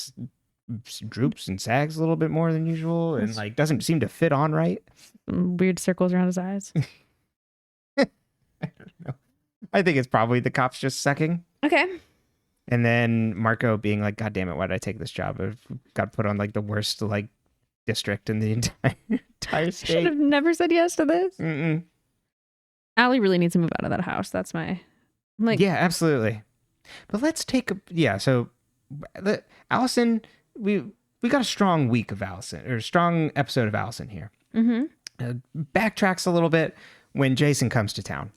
droops and sags a little bit more than usual, and like doesn't seem to fit on right? Weird circles around his eyes. I don't know. I think it's probably the cops just sucking. Okay. And then Marco being like, God damn it, why did I take this job? I've got put on like the worst like district in the entire state. Should have never said yes to this. Mm-mm. Allie really needs to move out of that house. That's my yeah, absolutely. But let's take so Allison, we got a strong week of Allison, or a strong episode of Allison here. Mm-hmm. Backtracks a little bit when Jason comes to town.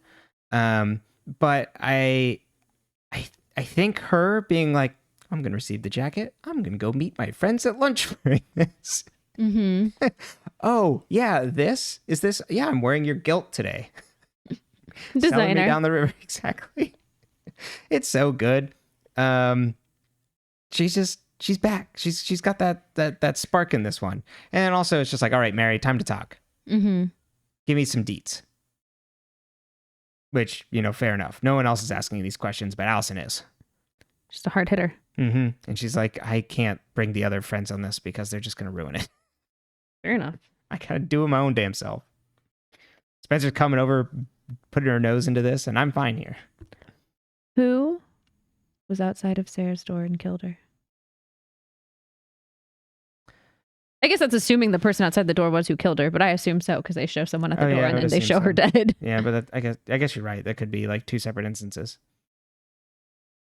But I think her being like, I'm going to receive the jacket. I'm going to go meet my friends at lunch wearing this. Mm-hmm. Oh, yeah, this? Yeah, I'm wearing your guilt today. Designer. Selling me down the river. Exactly. It's so good. She's back. She's got that spark in this one. And then also it's just like, all right, Mary, time to talk. Mm-hmm. Give me some deets. Which, fair enough. No one else is asking these questions, but Allison is. Just a hard hitter. Mm-hmm. And she's like, I can't bring the other friends on this because they're just going to ruin it. Fair enough. I got to do it my own damn self. Spencer's coming over, putting her nose into this, and I'm fine here. Who was outside of Sarah's door and killed her? I guess that's assuming the person outside the door was who killed her, but I assume so because they show someone at the door and then they show her dead. Yeah, but I guess you're right. That could be like two separate instances.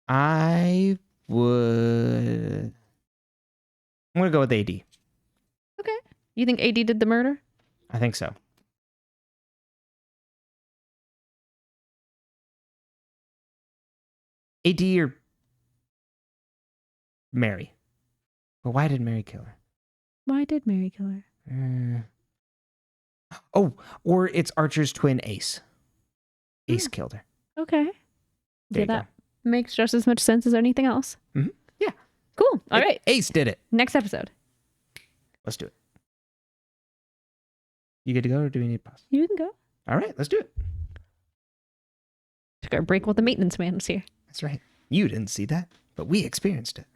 I'm gonna go with AD. Okay. You think AD did the murder? I think so. AD or Mary? But why did Mary kill her? Why did Mary kill her? Or it's Archer's twin Ace. Ace killed her. Okay. There that makes just as much sense as anything else. Mm-hmm. Yeah. Cool. All right. Ace did it. Next episode. Let's do it. You good to go, or do we need pause? You can go. All right, let's do it. Took our break while the maintenance man was here. That's right. You didn't see that, but we experienced it.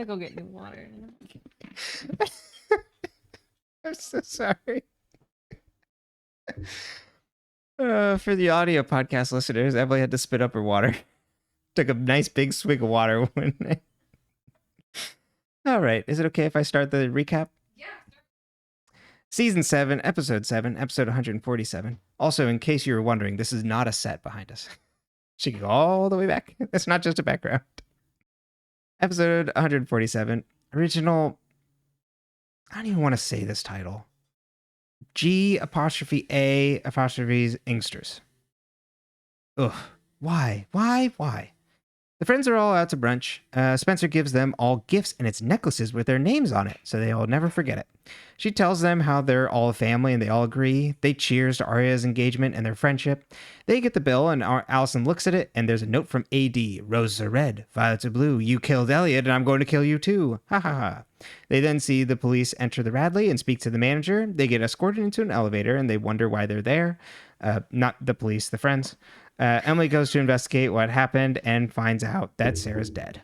go get new water. I'm so sorry. For the audio podcast listeners, Emily had to spit up her water. Took a nice big swig of water. All right. Is it okay if I start the recap? Yeah. Season 7, Episode 7, Episode 147. Also, in case you were wondering, this is not a set behind us. She can go all the way back. It's not just a background. Episode 147. Original... I don't even want to say this title. G''A' Inksters. Ugh. Why? The friends are all out to brunch. Spencer gives them all gifts, and it's necklaces with their names on it, so they'll never forget it. She tells them how they're all a family, and they all agree. They cheers to Arya's engagement and their friendship. They get the bill, and Allison looks at it, and there's a note from A.D. Roses are red, violets are blue. You killed Elliot, and I'm going to kill you too. Ha ha ha. They then see the police enter the Radley and speak to the manager. They get escorted into an elevator, and they wonder why they're there. Not the police, the friends. Emily goes to investigate what happened and finds out that Sarah's dead.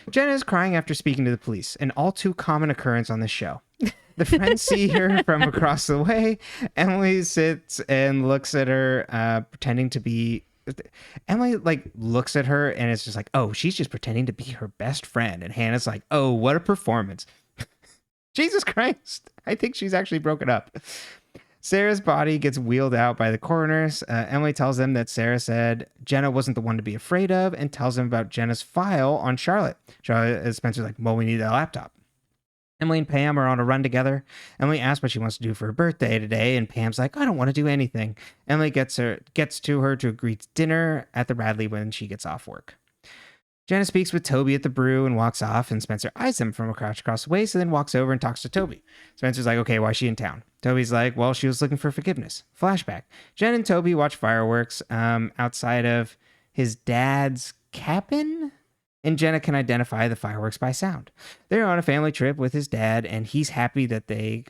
Jenna is crying after speaking to the police, an all too common occurrence on this show. The friends see her from across the way. Emily sits and looks at her, pretending to be... Emily, looks at her and it's just like, oh, she's just pretending to be her best friend. And Hannah's like, oh, what a performance. Jesus Christ. I think she's actually broken up. Sarah's body gets wheeled out by the coroners. Emily tells them that Sarah said Jenna wasn't the one to be afraid of and tells them about Jenna's file on Charlotte. Spencer's like, well, we need a laptop. Emily and Pam are on a run together. Emily asks what she wants to do for her birthday today, and Pam's like, I don't want to do anything. Emily gets to her to agree to dinner at the Radley when she gets off work. Jenna speaks with Toby at the brew and walks off, and Spencer eyes them from across the way, so then walks over and talks to Toby. Spencer's like, okay, why is she in town? Toby's like, well, she was looking for forgiveness. Flashback. Jen and Toby watch fireworks outside of his dad's cabin, and Jenna can identify the fireworks by sound. They're on a family trip with his dad, and he's happy that they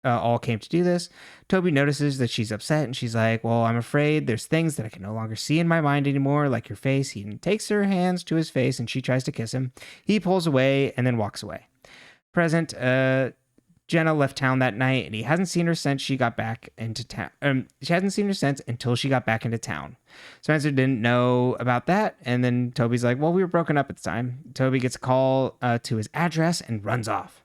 all came to do this. Toby notices that she's upset, and she's like, well, I'm afraid there's things that I can no longer see in my mind anymore, like your face. He takes her hands to his face, and she tries to kiss him. He pulls away and then walks away. Present, Jenna left town that night, and he hasn't seen her since she got back into town. She hasn't seen her since until she got back into town. Spencer didn't know about that, and then Toby's like, well, we were broken up at the time. Toby gets a call to his address and runs off.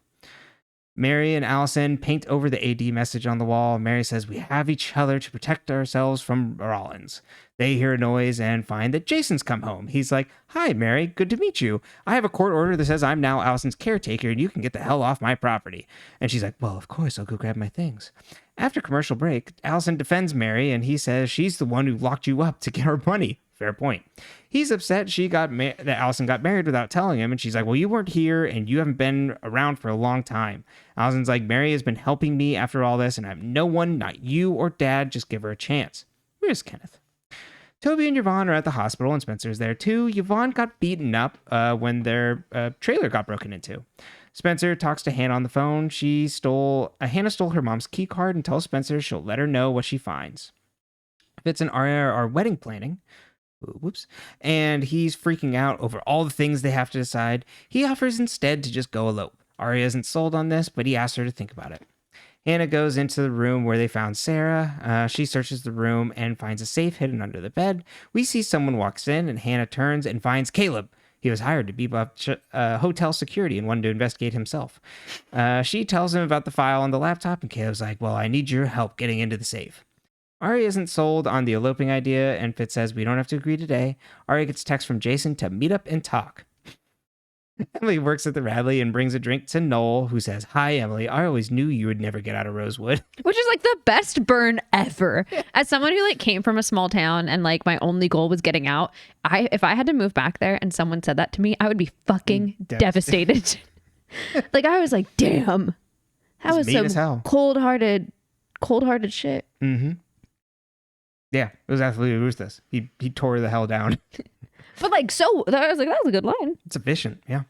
Mary and Allison paint over the AD message on the wall. Mary says, we have each other to protect ourselves from Rollins. They hear a noise and find that Jason's come home. He's like, hi, Mary, good to meet you. I have a court order that says I'm now Allison's caretaker and you can get the hell off my property. And she's like, well, of course, I'll go grab my things. After commercial break, Allison defends Mary and he says she's the one who locked you up to get her money. Fair point. He's upset that Allison got married without telling him, and she's like, well, you weren't here, and you haven't been around for a long time. Allison's like, Mary has been helping me after all this, and I have no one, not you or Dad, just give her a chance. Where's Kenneth? Toby and Yvonne are at the hospital, and Spencer's there too. Yvonne got beaten up when their trailer got broken into. Spencer talks to Hanna on the phone. Hanna stole her mom's key card and tells Spencer she'll let her know what she finds. Fitz and Arya are wedding planning. Whoops. And he's freaking out over all the things they have to decide. He offers instead to just go elope. Arya isn't sold on this, but he asks her to think about it. Hanna goes into the room where they found Sarah. She searches the room and finds a safe hidden under the bed. We see someone walks in, and Hanna turns and finds Caleb. He was hired to beef up hotel security and wanted to investigate himself. She tells him about the file on the laptop, and Caleb's like, well, I need your help getting into the safe. Arya isn't sold on the eloping idea, and Fitz says we don't have to agree today. Arya gets a text from Jason to meet up and talk. Emily works at the Radley and brings a drink to Noel, who says, hi, Emily, I always knew you would never get out of Rosewood. Which is like the best burn ever. As someone who came from a small town and my only goal was getting out, if I had to move back there and someone said that to me, I would be fucking devastated. I was like, damn. That was some cold-hearted shit. Mm-hmm. Yeah, it was absolutely ruthless. He tore the hell down. But I was like, that was a good line. It's efficient, yeah.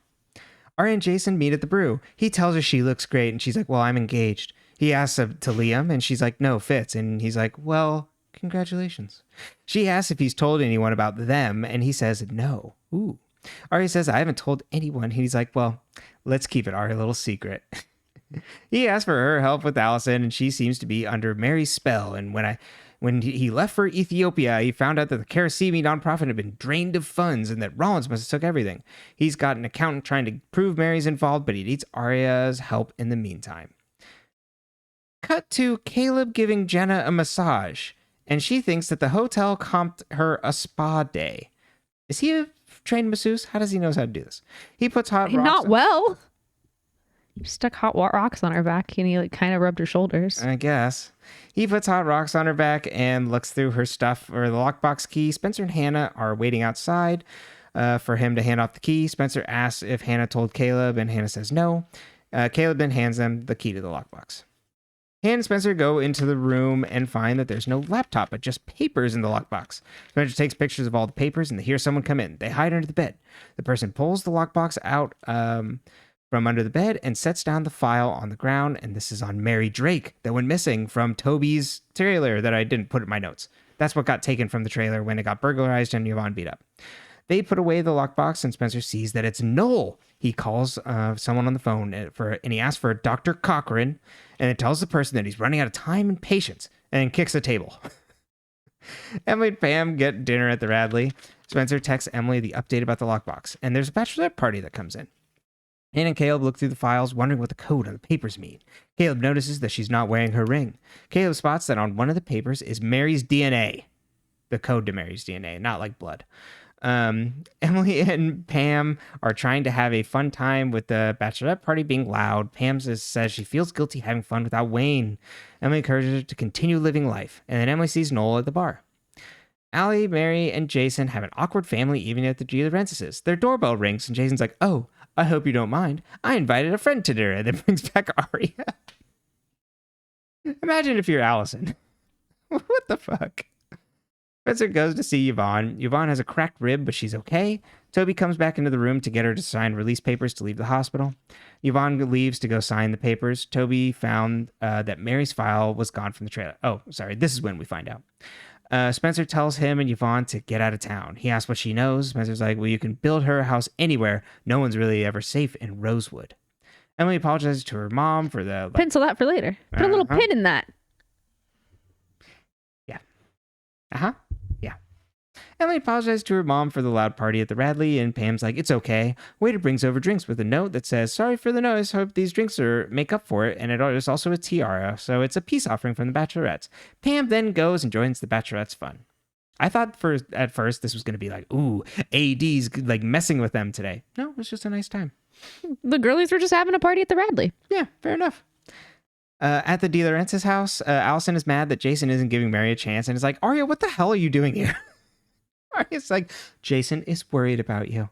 Arya and Jason meet at the brew. He tells her she looks great, and she's like, well, I'm engaged. He asks to Liam, and she's like, no, Fitz. And he's like, well, congratulations. She asks if he's told anyone about them, and he says no. Ooh. Arya says, I haven't told anyone. He's like, well, let's keep it our little secret. He asked for her help with Allison, and she seems to be under Mary's spell. And when he left for Ethiopia, he found out that the Karasimi nonprofit had been drained of funds and that Rollins must have took everything. He's got an accountant trying to prove Mary's involved, but he needs Arya's help in the meantime. Cut to Caleb giving Jenna a massage, and she thinks that the hotel comped her a spa day. Is he a trained masseuse? How does he know how to do this? He puts hot rocks. Not well. Stuck hot rocks on her back and he like kind of rubbed her shoulders. I guess. He puts hot rocks on her back and looks through her stuff for the lockbox key. Spencer and Hanna are waiting outside for him to hand off the key. Spencer asks if Hanna told Caleb, and Hanna says no. Caleb then hands them the key to the lockbox. Hanna and Spencer go into the room and find that there's no laptop, but just papers in the lockbox. Spencer takes pictures of all the papers, and they hear someone come in. They hide under the bed. The person pulls the lockbox out from under the bed and sets down the file on the ground, and this is on Mary Drake that went missing from Toby's trailer that I didn't put in my notes. That's what got taken from the trailer when it got burglarized and Yvonne beat up. They put away the lockbox, and Spencer sees that it's Noel. He calls someone on the phone and he asks for Dr. Cochran, and it tells the person that he's running out of time and patience, and kicks the table. Emily and Pam get dinner at the Radley. Spencer texts Emily the update about the lockbox, and there's a bachelorette party that comes in. Hanna and Caleb look through the files, wondering what the code on the papers mean. Caleb notices that she's not wearing her ring. Caleb spots that on one of the papers is Mary's DNA. The code to Mary's DNA, not like blood. Emily and Pam are trying to have a fun time with the bachelorette party being loud. Pam says she feels guilty having fun without Wayne. Emily encourages her to continue living life, and then Emily sees Noel at the bar. Allie, Mary, and Jason have an awkward family evening at the G. Lawrence's. Their doorbell rings, and Jason's like, oh, I hope you don't mind. I invited a friend to dinner, and then brings back Arya. Imagine if you're Allison. What the fuck? Spencer goes to see Yvonne. Yvonne has a cracked rib, but she's okay. Toby comes back into the room to get her to sign release papers to leave the hospital. Yvonne leaves to go sign the papers. Toby found that Mary's file was gone from the trailer. Oh, sorry. This is when we find out. Spencer tells him and Yvonne to get out of town. He asks what she knows. Spencer's like, well, you can build her a house anywhere. No one's really ever safe in Rosewood. Emily apologizes to her mom for the... Pencil that for later. Put a little pin in that. Yeah. Uh-huh. Yeah. Emily apologizes to her mom for the loud party at the Radley, and Pam's like, it's okay. Waiter brings over drinks with a note that says, sorry for the noise. Hope these drinks make up for it. And it is also a tiara, so it's a peace offering from the Bachelorettes. Pam then goes and joins the Bachelorettes' fun. I thought at first this was going to be like, ooh, AD's like messing with them today. No, it was just a nice time. The girlies were just having a party at the Radley. Yeah, fair enough. At the De Lawrence's house, Allison is mad that Jason isn't giving Mary a chance and is like, Arya, what the hell are you doing here? Arya's like, Jason is worried about you.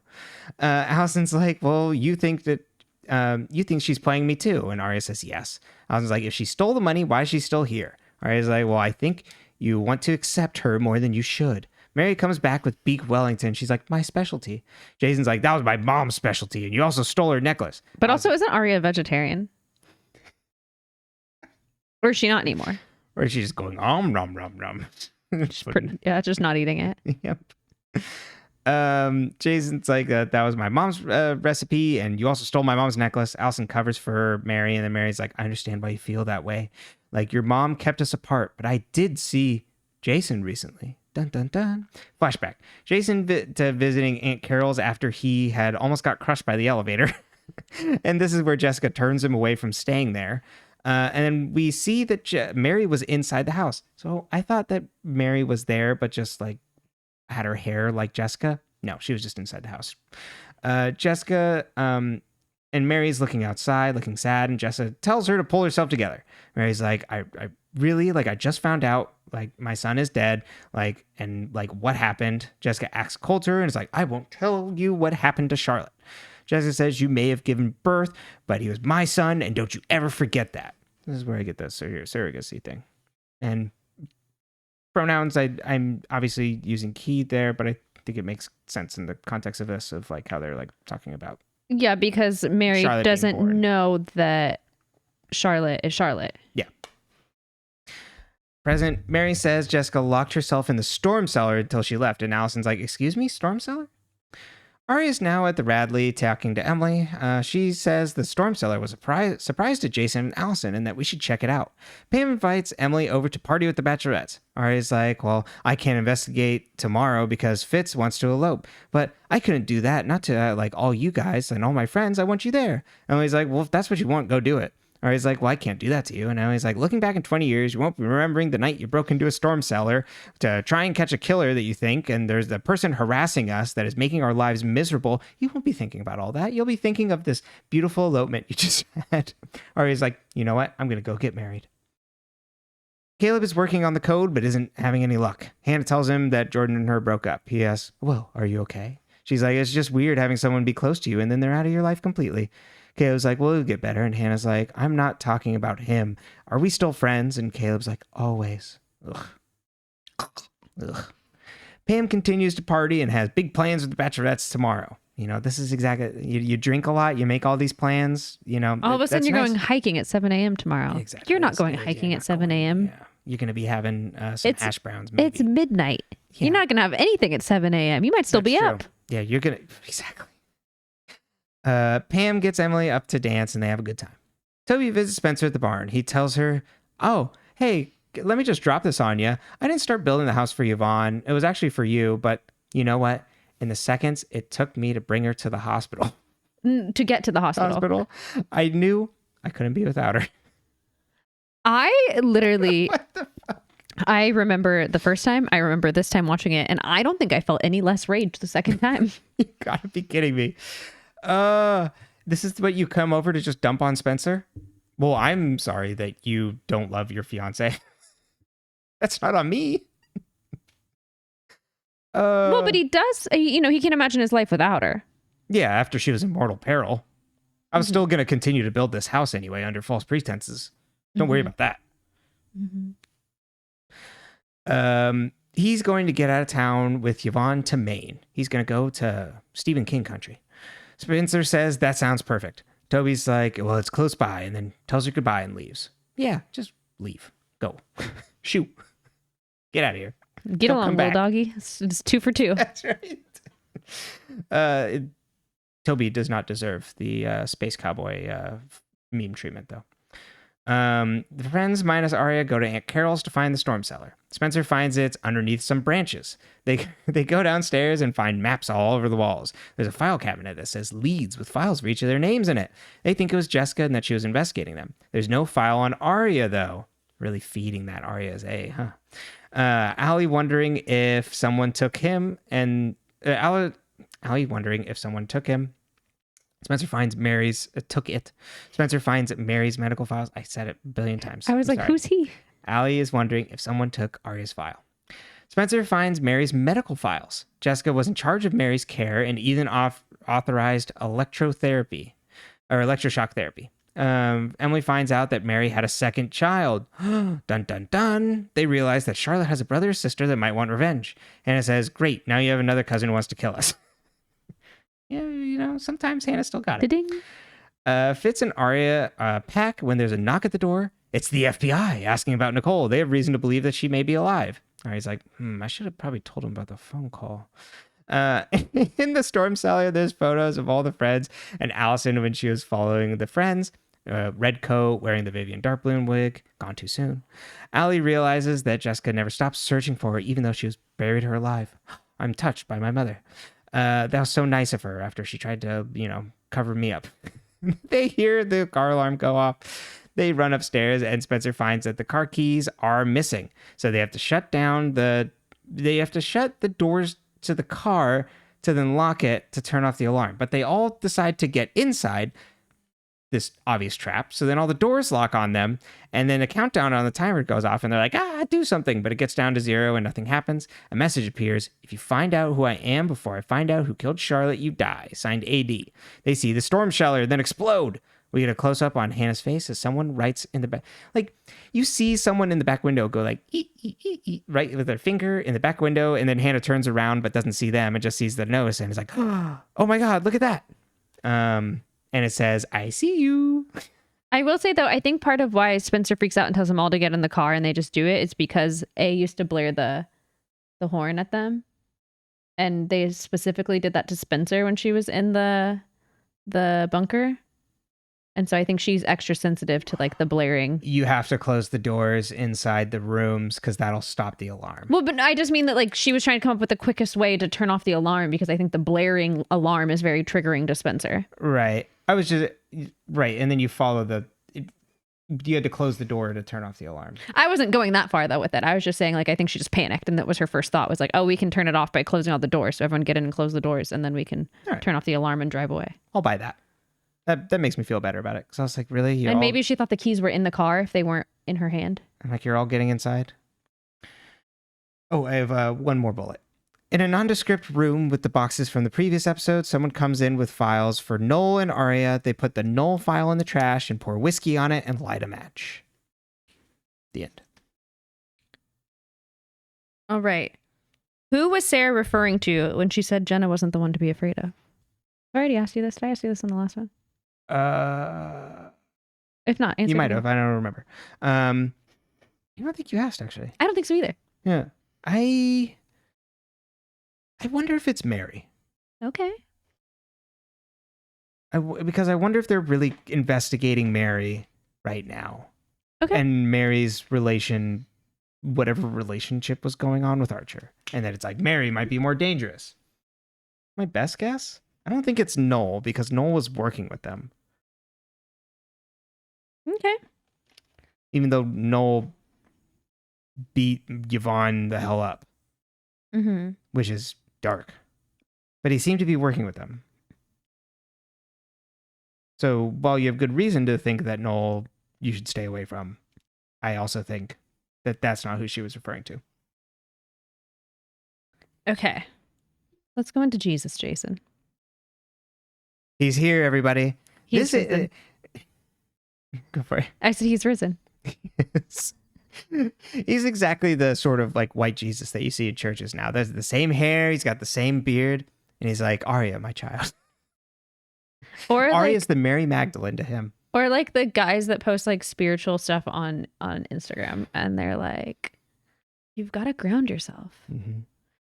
Allison's like, well, you think she's playing me too? And Arya says, yes. Allison's like, if she stole the money, why is she still here? Arya's like, well, I think you want to accept her more than you should. Mary comes back with beak Wellington. She's like, my specialty. Jason's like, that was my mom's specialty, and you also stole her necklace. But also, isn't Arya a vegetarian? Or is she not anymore? Or is she just going, nom, nom, nom. Just not eating it. Yep. Jason's like, that was my mom's recipe, and you also stole my mom's necklace. Allison covers for Mary, and then Mary's like, I understand why you feel that way. Like, your mom kept us apart, but I did see Jason recently. Dun, dun, dun. Flashback. Jason to visiting Aunt Carol's after he had almost got crushed by the elevator. And this is where Jessica turns him away from staying there. And then we see that Mary was inside the house. So I thought that Mary was there, but just like had her hair like Jessica. No, she was just inside the house. Jessica and Mary's looking outside, looking sad, and Jessica tells her to pull herself together. Mary's like, I really, like, I just found out, like, my son is dead, like, and, like, what happened? Jessica asks Coulter, and is like, I won't tell you what happened to Charlotte. Jessica says, you may have given birth, but he was my son, and don't you ever forget that. This is where I get the surrogacy thing. And pronouns, I'm obviously using he there, but I think it makes sense in the context of this, of, like, how they're, like, talking about. Yeah, because Mary Charlotte doesn't know that Charlotte is Charlotte. Yeah. Present, Mary says Jessica locked herself in the storm cellar until she left, and Allison's like, excuse me, storm cellar? Arya's now at the Radley talking to Emily. She says the storm cellar was surprised at Jason and Allison and that we should check it out. Pam invites Emily over to party with the Bachelorettes. Arya's like, well, I can't investigate tomorrow because Fitz wants to elope. But I couldn't do that, not to like all you guys and all my friends. I want you there. Emily's like, well, if that's what you want, go do it. Arya's like, well, I can't do that to you. And Emily's like, looking back in 20 years, you won't be remembering the night you broke into a storm cellar to try and catch a killer that you think, and there's the person harassing us that is making our lives miserable. You won't be thinking about all that. You'll be thinking of this beautiful elopement you just had. Arya's like, you know what? I'm going to go get married. Caleb is working on the code, but isn't having any luck. Hanna tells him that Jordan and her broke up. He asks, well, are you okay? She's like, it's just weird having someone be close to you, and then they're out of your life completely. Caleb's like, well, it'll get better. And Hannah's like, I'm not talking about him. Are we still friends? And Caleb's like, always. Ugh. Ugh. Pam continues to party and has big plans with the Bachelorettes tomorrow. You know, this is exactly, you drink a lot, you make all these plans, you know. All of a sudden you're going hiking at 7 a.m. tomorrow. Exactly. You're not going hiking at 7 a.m. Yeah. You're going to be having some hash browns. Maybe. It's midnight. Yeah. You're not going to have anything at 7 a.m. You might still be true. up. Yeah, you're going to, exactly. Pam gets Emily up to dance and they have a good time. Toby visits Spencer at the barn. He tells her, oh, hey, let me just drop this on you. I didn't start building the house for Yvonne. It was actually for you, but you know what? In the seconds it took me to bring her to the hospital. To get to the hospital. I knew I couldn't be without her. I literally... What the fuck? I remember the first time. I remember this time watching it, and I don't think I felt any less rage the second time. You gotta be kidding me. This is what you come over to just dump on Spencer? Well, I'm sorry that you don't love your fiance. That's not on me. Well, but he does, you know, he can't imagine his life without her. Yeah, after she was in mortal peril. I was still going to continue to build this house anyway under false pretenses. Don't worry about that. He's going to get out of town with Yvonne to Maine. He's going to go to Stephen King country. Spencer says that sounds perfect. Toby's like, well, it's close by, and then tells her goodbye and leaves. Yeah, just leave. Go. Shoot. Get out of here. Get along, little doggy. It's 2 for 2. That's right. Toby does not deserve the space cowboy meme treatment, though. The friends minus Arya go to Aunt Carol's to find the storm cellar. Spencer finds it underneath some branches. They go downstairs and find maps all over the walls. There's a file cabinet that says leads with files for each of their names in it. They think it was Jessica and that she was investigating them. There's no file on Arya, though. Really feeding that Arya's A, huh? Allie wondering if someone took him, and Allie wondering if someone took him. Spencer finds Mary's took it. Spencer finds Mary's medical files. I said it a billion times. I was like, who's he? Allie is wondering if someone took Arya's file. Spencer finds Mary's medical files. Jessica was in charge of Mary's care and even authorized electroshock therapy. Emily finds out that Mary had a second child. Dun, dun, dun. They realize that Charlotte has a brother or sister that might want revenge. Hanna says, great, now you have another cousin who wants to kill us. Yeah, you know, sometimes Hanna still got it. Ding. Fitz and Arya pack when there's a knock at the door. It's the FBI asking about Nicole. They have reason to believe that she may be alive. Arya's like, I should have probably told him about the phone call. In the storm cellar, there's photos of all the friends and Allison when she was following the friends. Red coat, wearing the Vivian Darkbloom wig, gone too soon. Allie realizes that Jessica never stopped searching for her, even though she was buried her alive. I'm touched by my mother. That was so nice of her after she tried to, cover me up. They hear the car alarm go off. They run upstairs and Spencer finds that the car keys are missing. So they have to shut the doors to the car to then lock it to turn off the alarm. But they all decide to get inside this obvious trap. So then all the doors lock on them and then a countdown on the timer goes off and they're like, do something. But it gets down to 0 and nothing happens. A message appears. If you find out who I am before I find out who killed Charlotte, you die. Signed AD. They see the storm cellar then explode. We get a close up on Hannah's face as someone writes in the back. Like you see someone in the back window go like, right with their finger in the back window. And then Hanna turns around, but doesn't see them and just sees the nose and is like, oh my God, look at that. And it says, I see you. I will say, though, I think part of why Spencer freaks out and tells them all to get in the car and they just do it is because A used to blare the horn at them. and they specifically did that to Spencer when she was in the bunker. And so I think she's extra sensitive to like the blaring. You have to close the doors inside the rooms because that'll stop the alarm. Well, but I just mean that like she was trying to come up with the quickest way to turn off the alarm because I think the blaring alarm is very triggering to Spencer. Right. I was just right. And then you follow you had to close the door to turn off the alarm. I wasn't going that far though with it. I was just saying like I think she just panicked and that was her first thought was like, oh, we can turn it off by closing all the doors. So everyone get in and close the doors and then we can turn off the alarm and drive away. I'll buy that. That makes me feel better about it. Because I was like, really? And maybe she thought the keys were in the car if they weren't in her hand. I'm like, you're all getting inside? Oh, I have one more bullet. In a nondescript room with the boxes from the previous episode, someone comes in with files for Noel and Arya. They put the Noel file in the trash and pour whiskey on it and light a match. The end. All right. Who was Sarah referring to when she said Jenna wasn't the one to be afraid of? I already asked you this. Did I ask you this in the last one? If not, answer. You might have. I don't remember. I don't think you asked, actually. I don't think so either. Yeah. I wonder if it's Mary. Okay. Because I wonder if they're really investigating Mary right now. Okay. And Mary's whatever relationship was going on with Archer. And that it's like, Mary might be more dangerous. My best guess? I don't think it's Noel because Noel was working with them. Okay. Even though Noel beat Yvonne the hell up. Mm-hmm. Which is dark. But he seemed to be working with them. So while you have good reason to think that Noel you should stay away from, I also think that that's not who she was referring to. Okay. Let's go into Jesus, Jason. He's here, everybody. He's risen. Go for it. I said he's risen. He's exactly the sort of like white Jesus that you see in churches now. There's the same hair. He's got the same beard. And he's like, Arya, my child. Or Arya's like, the Mary Magdalene to him. Or like the guys that post like spiritual stuff on Instagram. And they're like, you've got to ground yourself. Mm-hmm.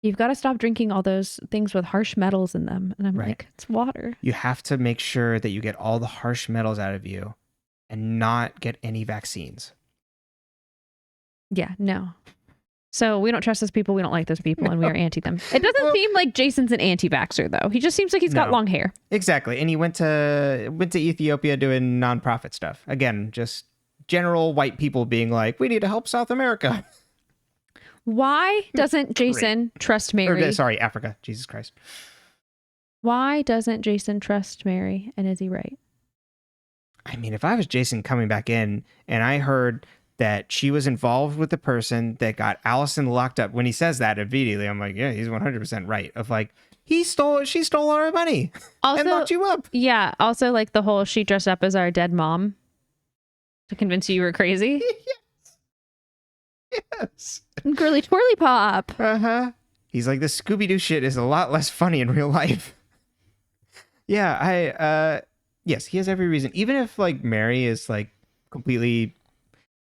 You've got to stop drinking all those things with harsh metals in them. And I'm Right. like, it's water. You have to make sure that you get all the harsh metals out of you and not get any vaccines. Yeah, no. So we don't trust those people. We don't like those people, and we are anti them. It doesn't seem like Jason's an anti-vaxxer, though. He just seems like he's got long hair. Exactly, and he went to Ethiopia doing nonprofit stuff. Again, just general white people being like, "We need to help South America." Why doesn't Jason trust Mary? Sorry, Africa. Jesus Christ. Why doesn't Jason trust Mary? And is he right? I mean, if I was Jason coming back in and I heard that she was involved with the person that got Allison locked up, when he says that immediately, I'm like, yeah, he's 100% right. Of like, she stole our money Also, and locked you up. Yeah. Also, like the whole she dressed up as our dead mom to convince you were crazy. Yes. Girly twirly pop. Uh-huh. He's like, the Scooby-Doo shit is a lot less funny in real life. Yeah, yes, he has every reason. Even if like Mary is like completely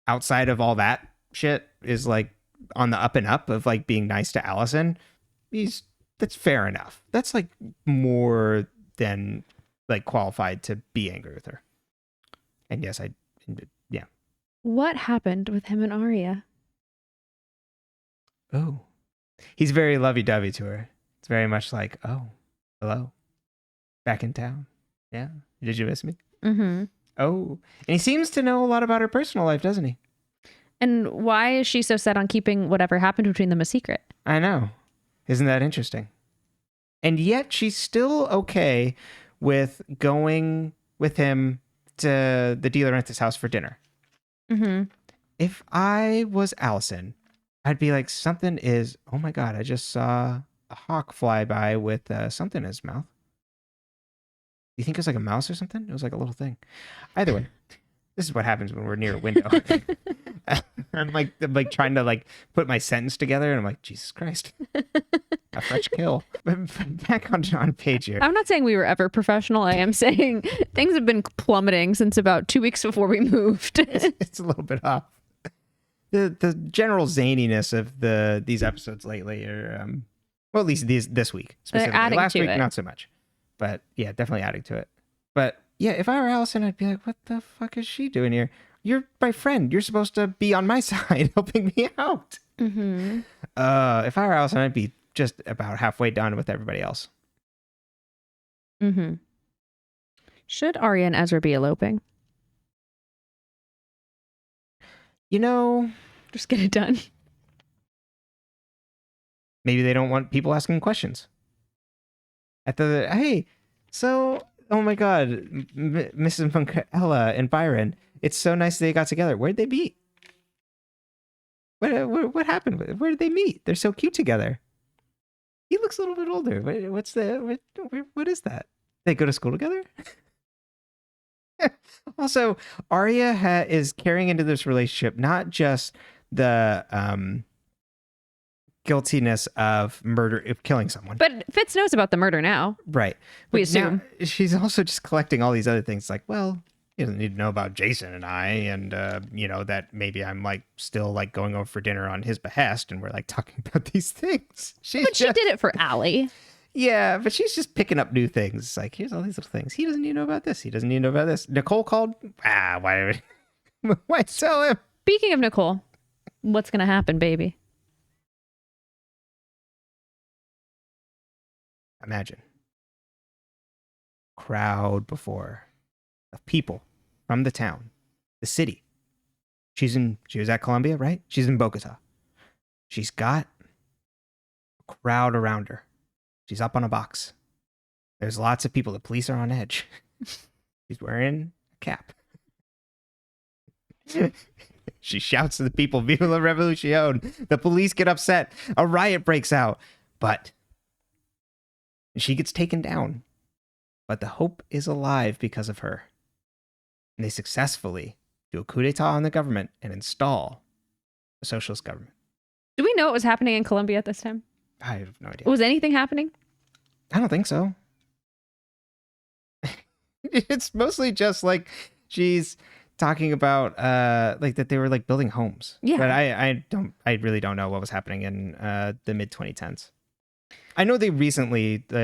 outside of all that shit, is like on the up and up of like being nice to Allison, that's fair enough. That's like more than like qualified to be angry with her. And yes, yeah. What happened with him and Arya? Oh, he's very lovey-dovey to her. It's very much like, oh, hello, back in town. Yeah, did you miss me? Mm-hmm. Oh, and he seems to know a lot about her personal life, doesn't he? And why is she so set on keeping whatever happened between them a secret? I know. Isn't that interesting? And yet she's still okay with going with him to the dealer at his house for dinner. Mm-hmm. If I was Allison, I'd be like, oh my God, I just saw a hawk fly by with something in his mouth. Do you think it was like a mouse or something? It was like a little thing. Either way, this is what happens when we're near a window. I'm like trying to like put my sentence together, and I'm like, Jesus Christ, a fresh kill. But back on page here. I'm not saying we were ever professional. I am saying things have been plummeting since about 2 weeks before we moved. It's a little bit off. The general zaniness of these episodes lately are Well, at least this week specifically. adding Last to week, it. not so much. But yeah, definitely adding to it. But yeah, if I were Allison, I'd be like, what the fuck is she doing here? You're my friend. You're supposed to be on my side, helping me out. Mm-hmm. If I were Allison, I'd be just about halfway done with everybody else. Mm-hmm. Should Arya and Ezra be eloping? You know, Just get it done. maybe they don't want people asking questions. Hey, so, oh my God, Mrs. Moncella and Byron, it's so nice they got together. Where'd they meet? What happened? Where did they meet? They're so cute together. He looks a little bit older. What is that? They go to school together? Also, Arya is carrying into this relationship not just the guiltiness of murder, of killing someone. But Fitz knows about the murder now. Right. We But now assume. she's also just collecting all these other things. Like, well, he doesn't need to know about Jason and I, and that maybe I'm like still like going over for dinner on his behest, and we're like talking about these things. She did it for Allie. Yeah, but she's just picking up new things. It's like, here's all these little things. He doesn't need to know about this. He doesn't need to know about this. Nicole called. Why tell him? Speaking of Nicole, what's going to happen, baby? Imagine. Crowd before of people from the town, the city. She was at Columbia, right? She's in Bogota. She's got a crowd around her. She's up on a box. There's lots of people. The police are on edge. She's wearing a cap. She shouts to the people, "Viva la revolution!" The police get upset. A riot breaks out. But she gets taken down. But the hope is alive because of her. And they successfully do a coup d'etat on the government and install a socialist government. Do we know what was happening in Colombia at this time? I have no idea. Was anything happening? I don't think so. It's mostly just like she's talking about like that they were like building homes. Yeah. But I really don't know what was happening in the mid 2010s. I know they recently they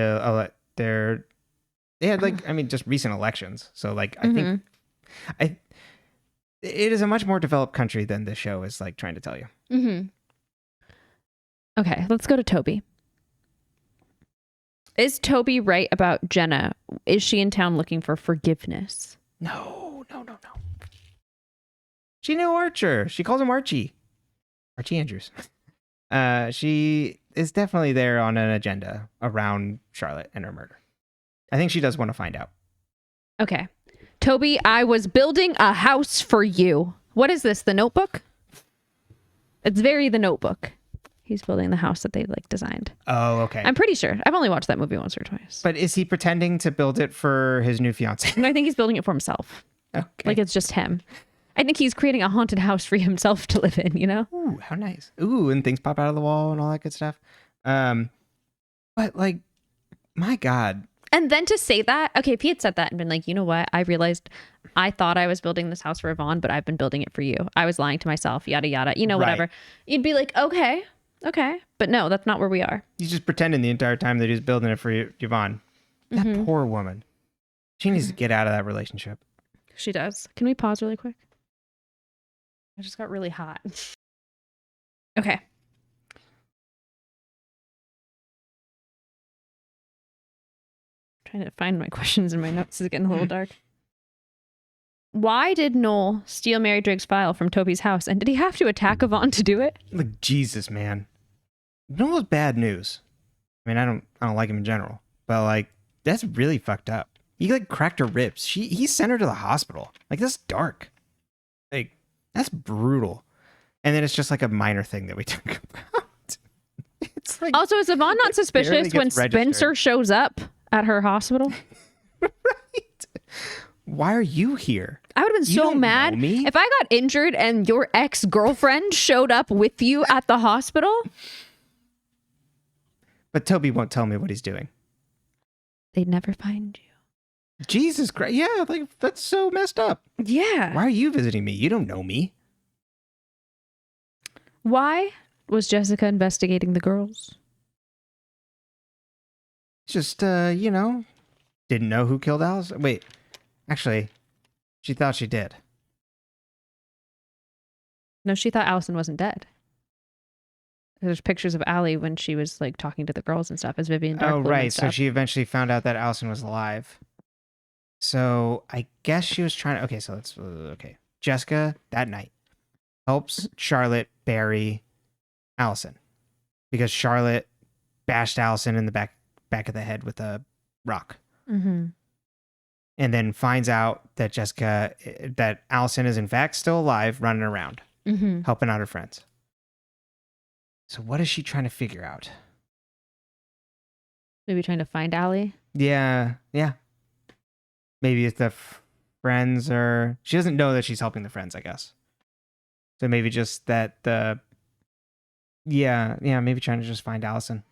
had like just recent elections. So like I think it is a much more developed country than this show is like trying to tell you. Mm-hmm. Okay, let's go to Toby. Is Toby right about Jenna? Is she in town looking for forgiveness? No. She knew Archer. She calls him Archie. Archie Andrews. She is definitely there on an agenda around Charlotte and her murder. I think she does want to find out. Okay. Toby, I was building a house for you. What is this, The Notebook? It's very The Notebook. He's building the house that they like designed. Oh, okay. I'm pretty sure. I've only watched that movie once or twice. But is he pretending to build it for his new fiance? And I think he's building it for himself. Okay. Like it's just him. I think he's creating a haunted house for himself to live in, you know? Ooh, how nice. Ooh, and things pop out of the wall and all that good stuff. But like, my God. And then to say that, okay, if he had said that and been like, you know what? I realized I thought I was building this house for Yvonne, but I've been building it for you. I was lying to myself, yada, yada, whatever. Right. You'd be like, okay. But no, that's not where we are. He's just pretending the entire time that he's building it for Yvonne. That poor woman. She needs to get out of that relationship. She does. Can we pause really quick? I just got really hot. Okay. Trying to find my questions in my notes. This is getting a little dark. Why did Noel steal Mary Drake's file from Toby's house? And did he have to attack Yvonne to do it? Like, Jesus, man. Noel's bad news. I mean, I don't like him in general. But like, that's really fucked up. He like cracked her ribs. He sent her to the hospital. Like, that's dark. Like, that's brutal. And then it's just like a minor thing that we talk about. It's like, Also, is Yvonne not suspicious when Spencer shows up at her hospital? Right. Why are you here? I would have been You so don't mad know me. if I got injured and your ex-girlfriend showed up with you at the hospital. But Toby won't tell me what he's doing. They'd never find you. Jesus Christ. Yeah, like, that's so messed up. Yeah. Why are you visiting me? You don't know me. Why was Jessica investigating the girls? Just, didn't know who killed Allison. Wait, actually, she thought she did. No, she thought Allison wasn't dead. There's pictures of Allie when she was like talking to the girls and stuff as Vivian Darkbloom. Oh, right. And So stuff. she eventually found out that Allison was alive. So I guess she was trying to. Okay, so let's. Okay. Jessica that night helps Charlotte bury Allison because Charlotte bashed Allison in the back of the head with a rock. Mm-hmm. And then finds out that that Allison is in fact still alive, running around, helping out her friends. So what is she trying to figure out? Maybe trying to find Allie. Yeah. Maybe if the friends are... She doesn't know that she's helping the friends, I guess. So maybe just that the... Yeah, maybe trying to just find Allison.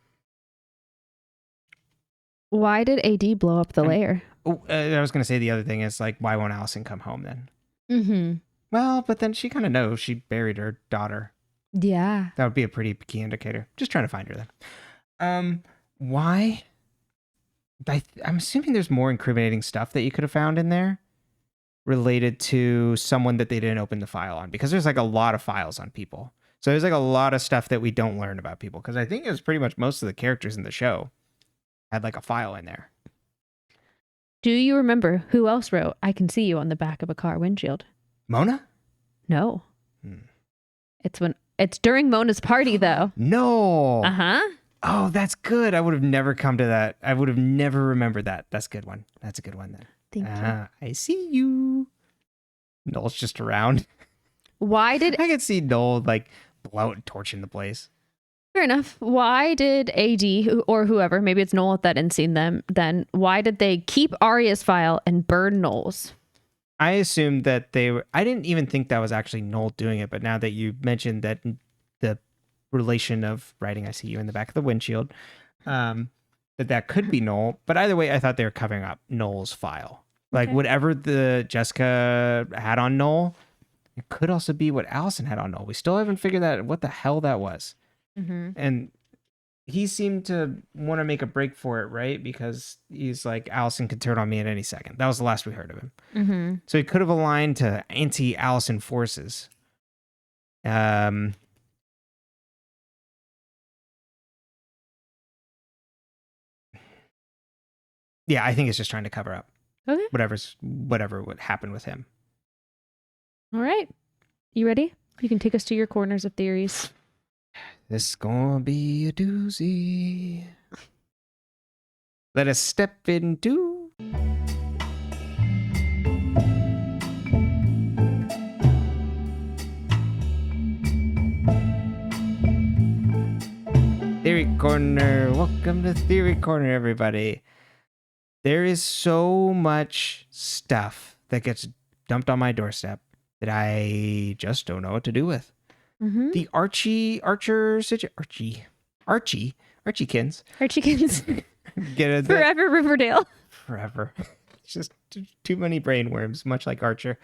Why did AD blow up the lair? Oh, I was going to say the other thing is, like, why won't Allison come home then? Well, but then she kind of knows she buried her daughter. Yeah. That would be a pretty key indicator. Just trying to find her then. Why? I'm assuming there's more incriminating stuff that you could have found in there related to someone that they didn't open the file on, because there's like a lot of files on people. So there's like a lot of stuff that we don't learn about people, because I think it was pretty much most of the characters in the show had like a file in there. Do you remember who else wrote "I can see you" on the back of a car windshield? Mona? No. It's during Mona's party though. No. Uh-huh. Oh, that's good. I would have never come to that. I would have never remembered that. That's a good one. That's a good one then. Thank you. I see you. Noel's just around. Why did... I could see Noel like torching the place. Fair enough. Why did AD or whoever, maybe it's Noel that hadn't seen them, then why did they keep Arya's file and burn Noel's? I assumed that they were... I didn't even think that was actually Noel doing it, but now that you mentioned that the relation of writing "I see you" in the back of the windshield, that could be Noel. But either way, I thought they were covering up Noel's file. Like, whatever the Jessica had on Noel, it could also be what Allison had on Noel. We still haven't figured out what the hell that was. And he seemed to want to make a break for it, right? Because he's like, Allison could turn on me at any second. That was the last we heard of him. So he could have aligned to anti-Allison forces. Yeah, I think it's just trying to cover up whatever would happen with him. All right. You ready? You can take us to your corners of theories. This is gonna be a doozy. Let us step into... Theory Corner. Welcome to Theory Corner, everybody. There is so much stuff that gets dumped on my doorstep that I just don't know what to do with. The Archykins. Get it? Forever Riverdale. Forever. It's just too many brain worms, much like Archer.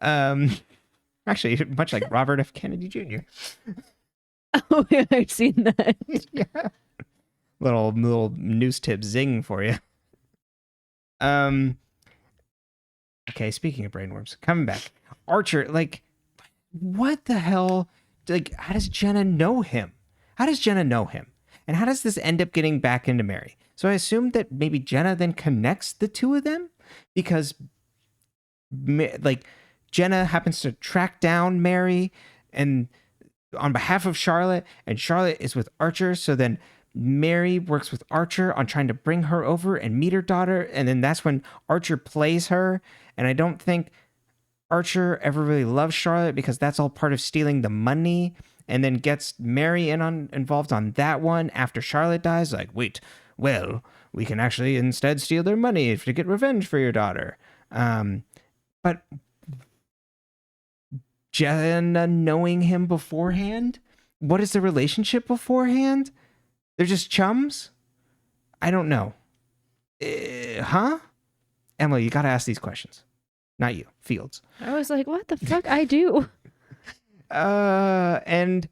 Actually, much like Robert F. Kennedy Jr. Oh, yeah, I've seen that. Yeah. Little news tip zing for you. Okay, speaking of brainworms, coming back. Archer, like, what the hell? Like, how does Jenna know him? And how does this end up getting back into Mary? So I assumed that maybe Jenna then connects the two of them because, like, Jenna happens to track down Mary and on behalf of Charlotte, and Charlotte is with Archer. So then Mary works with Archer on trying to bring her over and meet her daughter. And then that's when Archer plays her. And I don't think Archer ever really loves Charlotte because that's all part of stealing the money, and then gets Mary involved on that one after Charlotte dies. Like, wait, well, we can actually instead steal their money to get revenge for your daughter. But Jenna knowing him beforehand, what is the relationship beforehand? They're just chums? I don't know. Huh? Emily, you got to ask these questions. Not you, Fields. I was like, what the fuck? I do. And,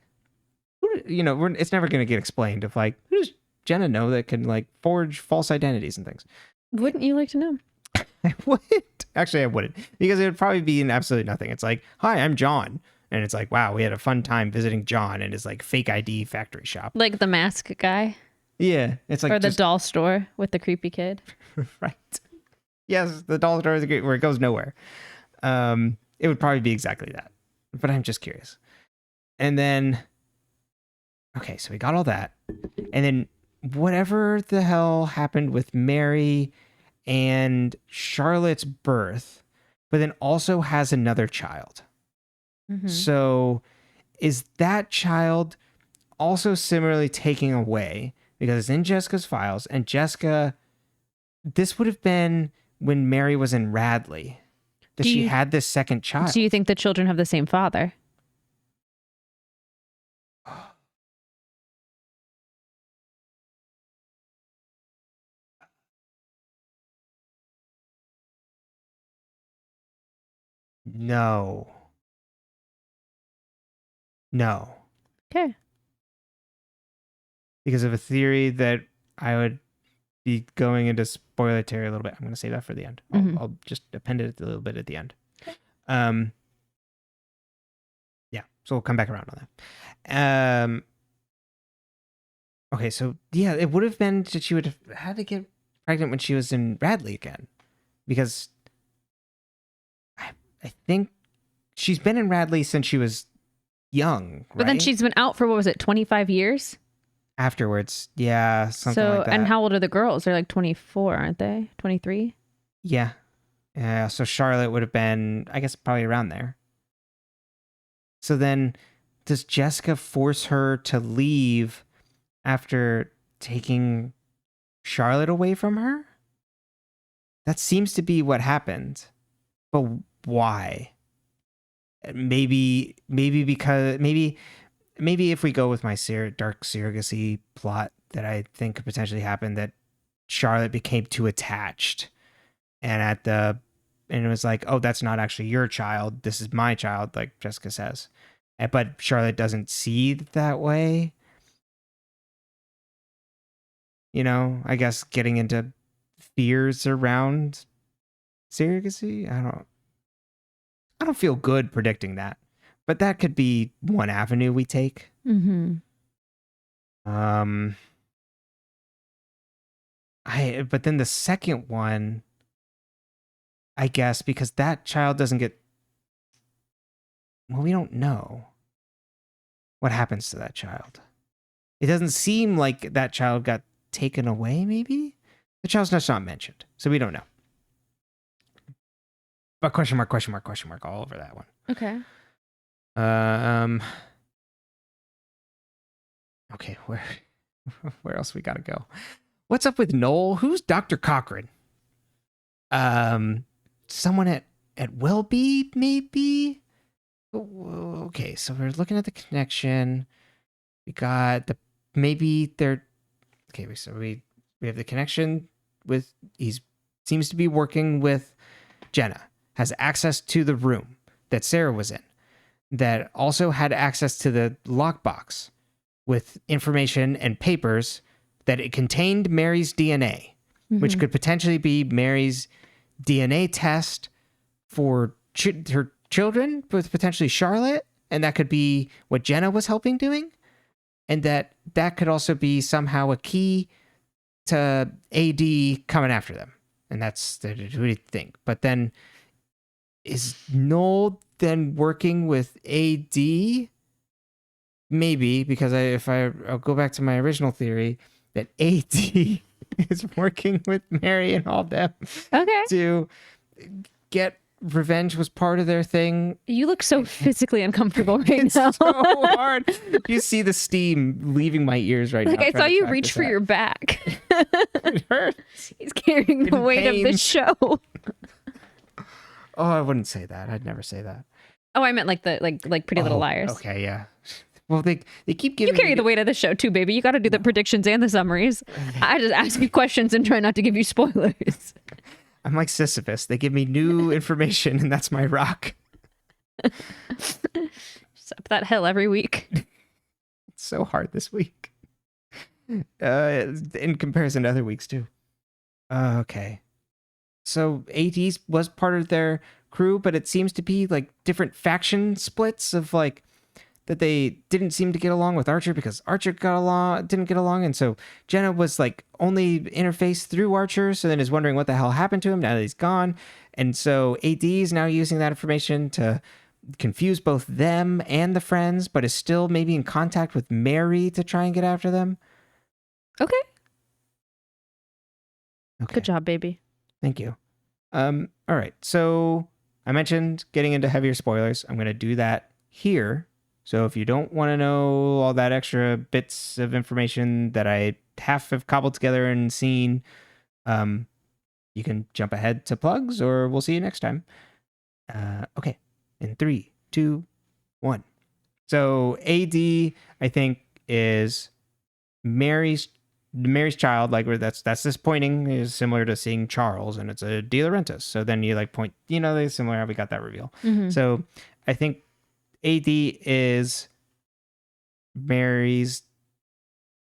it's never going to get explained of like, who does Jenna know that can like forge false identities and things? Wouldn't you like to know? I wouldn't. Actually, I wouldn't, because it would probably be in absolutely nothing. It's like, hi, I'm John. And it's like, wow, we had a fun time visiting John in his like fake ID factory shop. Like the mask guy? Yeah. It's like, or the doll store with the creepy kid. Right. Yes, the doll store where it goes nowhere. It would probably be exactly that. But I'm just curious. And then, okay, so we got all that. And then whatever the hell happened with Mary and Charlotte's birth, but then also has another child. Mm-hmm. So is that child also similarly taken away? Because it's in Jessica's files, and Jessica, this would have been when Mary was in Radley, that she had this second child. Do you think the children have the same father? No. Okay. Because of a theory that I would be going into spoiler territory a little bit. I'm going to save that for the end. I'll just append it a little bit at the end. Yeah, so we'll come back around on that. Okay, so yeah, it would have been that she would have had to get pregnant when she was in Radley again, because I think she's been in Radley since she was young, right? But then she's been out for, what was it, 25 years? Afterwards, yeah, something like that. And how old are the girls? They're like 24, aren't they? 23? Yeah. Yeah, so Charlotte would have been, I guess, probably around there. So then, does Jessica force her to leave after taking Charlotte away from her? That seems to be what happened. But why? Maybe because if we go with my dark surrogacy plot that I think could potentially happen, that Charlotte became too attached, and it was like, oh, that's not actually your child, this is my child, like Jessica says, but Charlotte doesn't see it that way. You know, I guess getting into fears around surrogacy. I don't feel good predicting that, but that could be one avenue we take. Mm-hmm. But then the second one, I guess, because that child doesn't get, well, we don't know what happens to that child. It doesn't seem like that child got taken away, maybe? The child's just not mentioned, so we don't know. But question mark all over that one. Okay. Okay, where else we gotta go? What's up with Noel? Who's Dr. Cochran? Someone at Welby, maybe? Okay, so we're looking at the connection. We got so we have the connection with, seems to be working with Jenna, has access to the room that Sarah was in, that also had access to the lockbox with information and papers that it contained Mary's DNA, which could potentially be Mary's DNA test for her children, with potentially Charlotte, and that could be what Jenna was helping doing, and that could also be somehow a key to AD coming after them. And that's, who do you think? But then, is Noel then working with AD? Maybe, because I'll go back to my original theory that AD is working with Mary and all them. Okay. To get revenge, was part of their thing. You look so physically uncomfortable right It's now. so hard. You see the steam leaving my ears right now. Like, I saw you reach for your back. It hurts. He's carrying the weight of the show. Oh, I wouldn't say that. I'd never say that. Oh, I meant like Pretty Little Liars. Okay, yeah. Well, they keep giving You carry the weight of the show too, baby. You got to do the predictions and the summaries. I just ask you questions and try not to give you spoilers. I'm like Sisyphus. They give me new information, and that's my rock. Just up that hill every week. It's so hard this week. In comparison to other weeks too. Okay. So ADs was part of their crew, but it seems to be like different faction splits of like that they didn't seem to get along with Archer because Archer didn't get along, and so Jenna was like only interfaced through Archer, so then is wondering what the hell happened to him now that he's gone, and so AD is now using that information to confuse both them and the friends, but is still maybe in contact with Mary to try and get after them. Okay. Okay. Good job, baby. Thank you. All right. So I mentioned getting into heavier spoilers. I'm going to do that here. So if you don't want to know all that extra bits of information that I half have cobbled together and seen, you can jump ahead to plugs, or we'll see you next time. Okay. In 3, 2, 1. So AD, I think, is Mary's child. Like that's this pointing is similar to seeing Charles, and it's a De Laurentiis. So then you like point, they're similar how we got that reveal. Mm-hmm. So I think AD is Mary's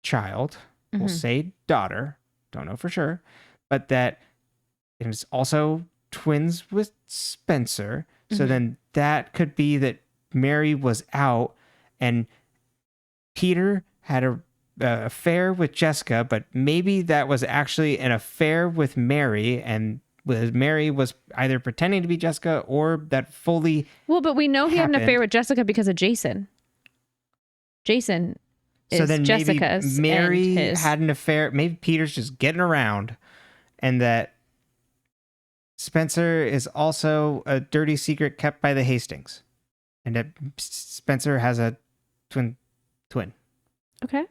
child. Mm-hmm. We'll say daughter. Don't know for sure. But that it is also twins with Spencer. Mm-hmm. So then that could be that Mary was out and Peter had a affair with Jessica, but maybe that was actually an affair with Mary, and Mary was either pretending to be Jessica or that fully but we know he had an affair with Jessica because of Jason. Jason is so then Jessica's. Maybe Mary and his. had an affair. Maybe Peter's just getting around, and that Spencer is also a dirty secret kept by the Hastings, and that Spencer has a twin. Okay.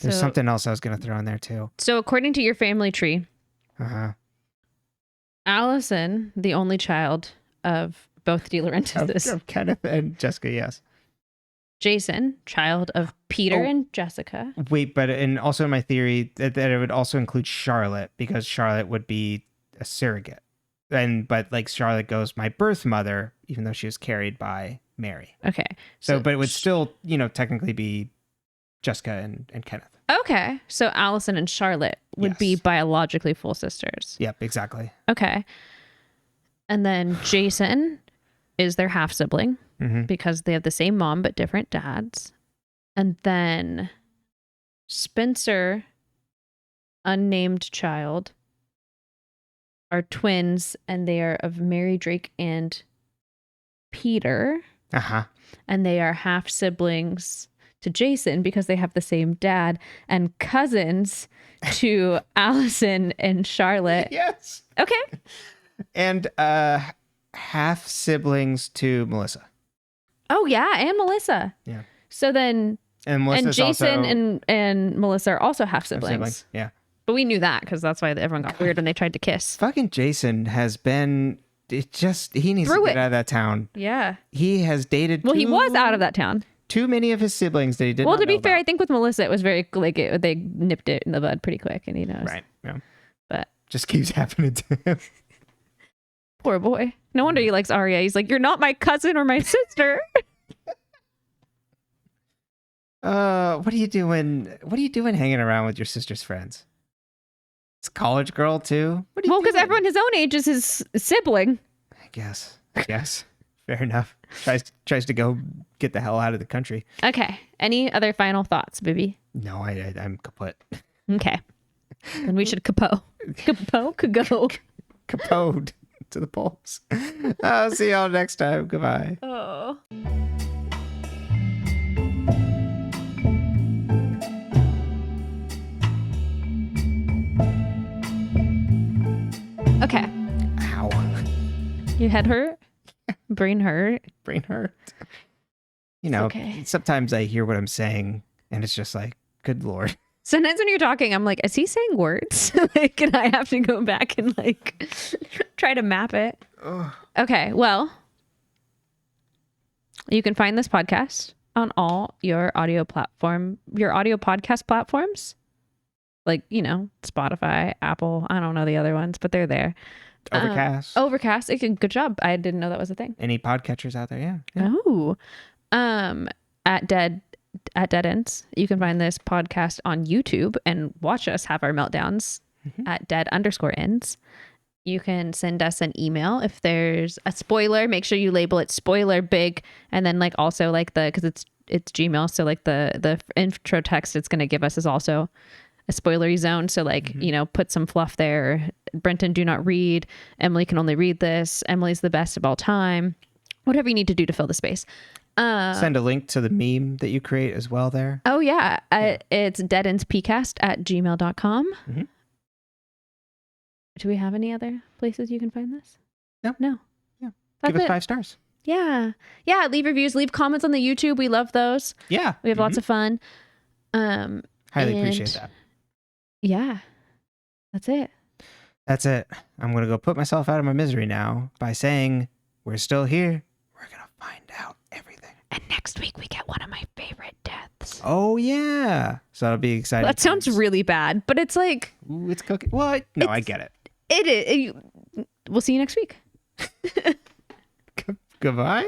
There's something else I was going to throw in there too. So according to your family tree, Allison, the only child of both De Laurentiis. Of Kenneth and Jessica, yes. Jason, child of Peter and Jessica. Wait, but also in my theory that it would also include Charlotte, because Charlotte would be a surrogate. But like Charlotte goes, my birth mother, even though she was carried by Mary. Okay. So but it would still, technically be Jessica and Kenneth. Okay. So Allison and Charlotte would be biologically full sisters. Yep, exactly. Okay. And then Jason is their half sibling because they have the same mom but different dads. And then Spencer, unnamed child, are twins, and they are of Mary, Drake, and Peter. And they are half siblings to Jason because they have the same dad, and cousins to Allison and Charlotte. Yes. Okay. And half siblings to Melissa. Oh yeah, and Melissa. Yeah. So then and Jason also and Melissa are also half siblings. Yeah. But we knew that because that's why everyone got weird when they tried to kiss. Fucking Jason has been he needs to get out of that town. Yeah. He has dated he was out of that town. Too many of his siblings that he did not know to be fair, about. I think with Melissa, it was very, they nipped it in the bud pretty quick, and he knows. Right, yeah. But just keeps happening to him. Poor boy. No wonder he likes Arya. He's like, you're not my cousin or my sister. What are you doing? What are you doing hanging around with your sister's friends? It's college girl, too? What are you doing? Because everyone his own age is his sibling. I guess. Fair enough. Tries to go get the hell out of the country. Okay. Any other final thoughts, Bibi? No, I'm kaput. Okay. Then we should capo. Capo? Go. Capoed to the polls. I'll see y'all next time. Goodbye. Oh. Okay. Ow. Your head hurt? Brain hurt? Brain hurt. Okay. Sometimes I hear what I'm saying and it's just like, good Lord. Sometimes when you're talking, I'm like, is he saying words? And I have to go back and try to map it. Ugh. Okay, well, you can find this podcast on all your audio podcast platforms. Like, Spotify, Apple, I don't know the other ones, but they're there. Overcast. Overcast. Good job. I didn't know that was a thing. Any podcatchers out there? Yeah. Oh. at Dead Ends. You can find this podcast on YouTube and watch us have our meltdowns at dead_ends. You can send us an email if there's a spoiler. Make sure you label it spoiler big, and then like also like because it's Gmail, so like the intro text it's going to give us is also a spoilery zone. So like put some fluff there. Brenton, do not read. Emily can only read this. Emily's the best of all time. Whatever you need to do to fill the space. Send a link to the meme that you create as well there. Oh yeah, it's deadendspcast@gmail.com. Do we have any other places you can find this? No. Yeah. Give us 5 stars. Yeah. Leave reviews, leave comments on the YouTube. We love those. Yeah. We have lots of fun. Highly appreciate that. Yeah. That's it. I'm going to go put myself out of my misery now by saying we're still here. We're going to find out everything. And next week we get one of my favorite deaths. Oh, yeah. So that'll be exciting. That sounds really bad, but it's like... Ooh, it's cooking. What? No, I get it. It is. We'll see you next week. Goodbye.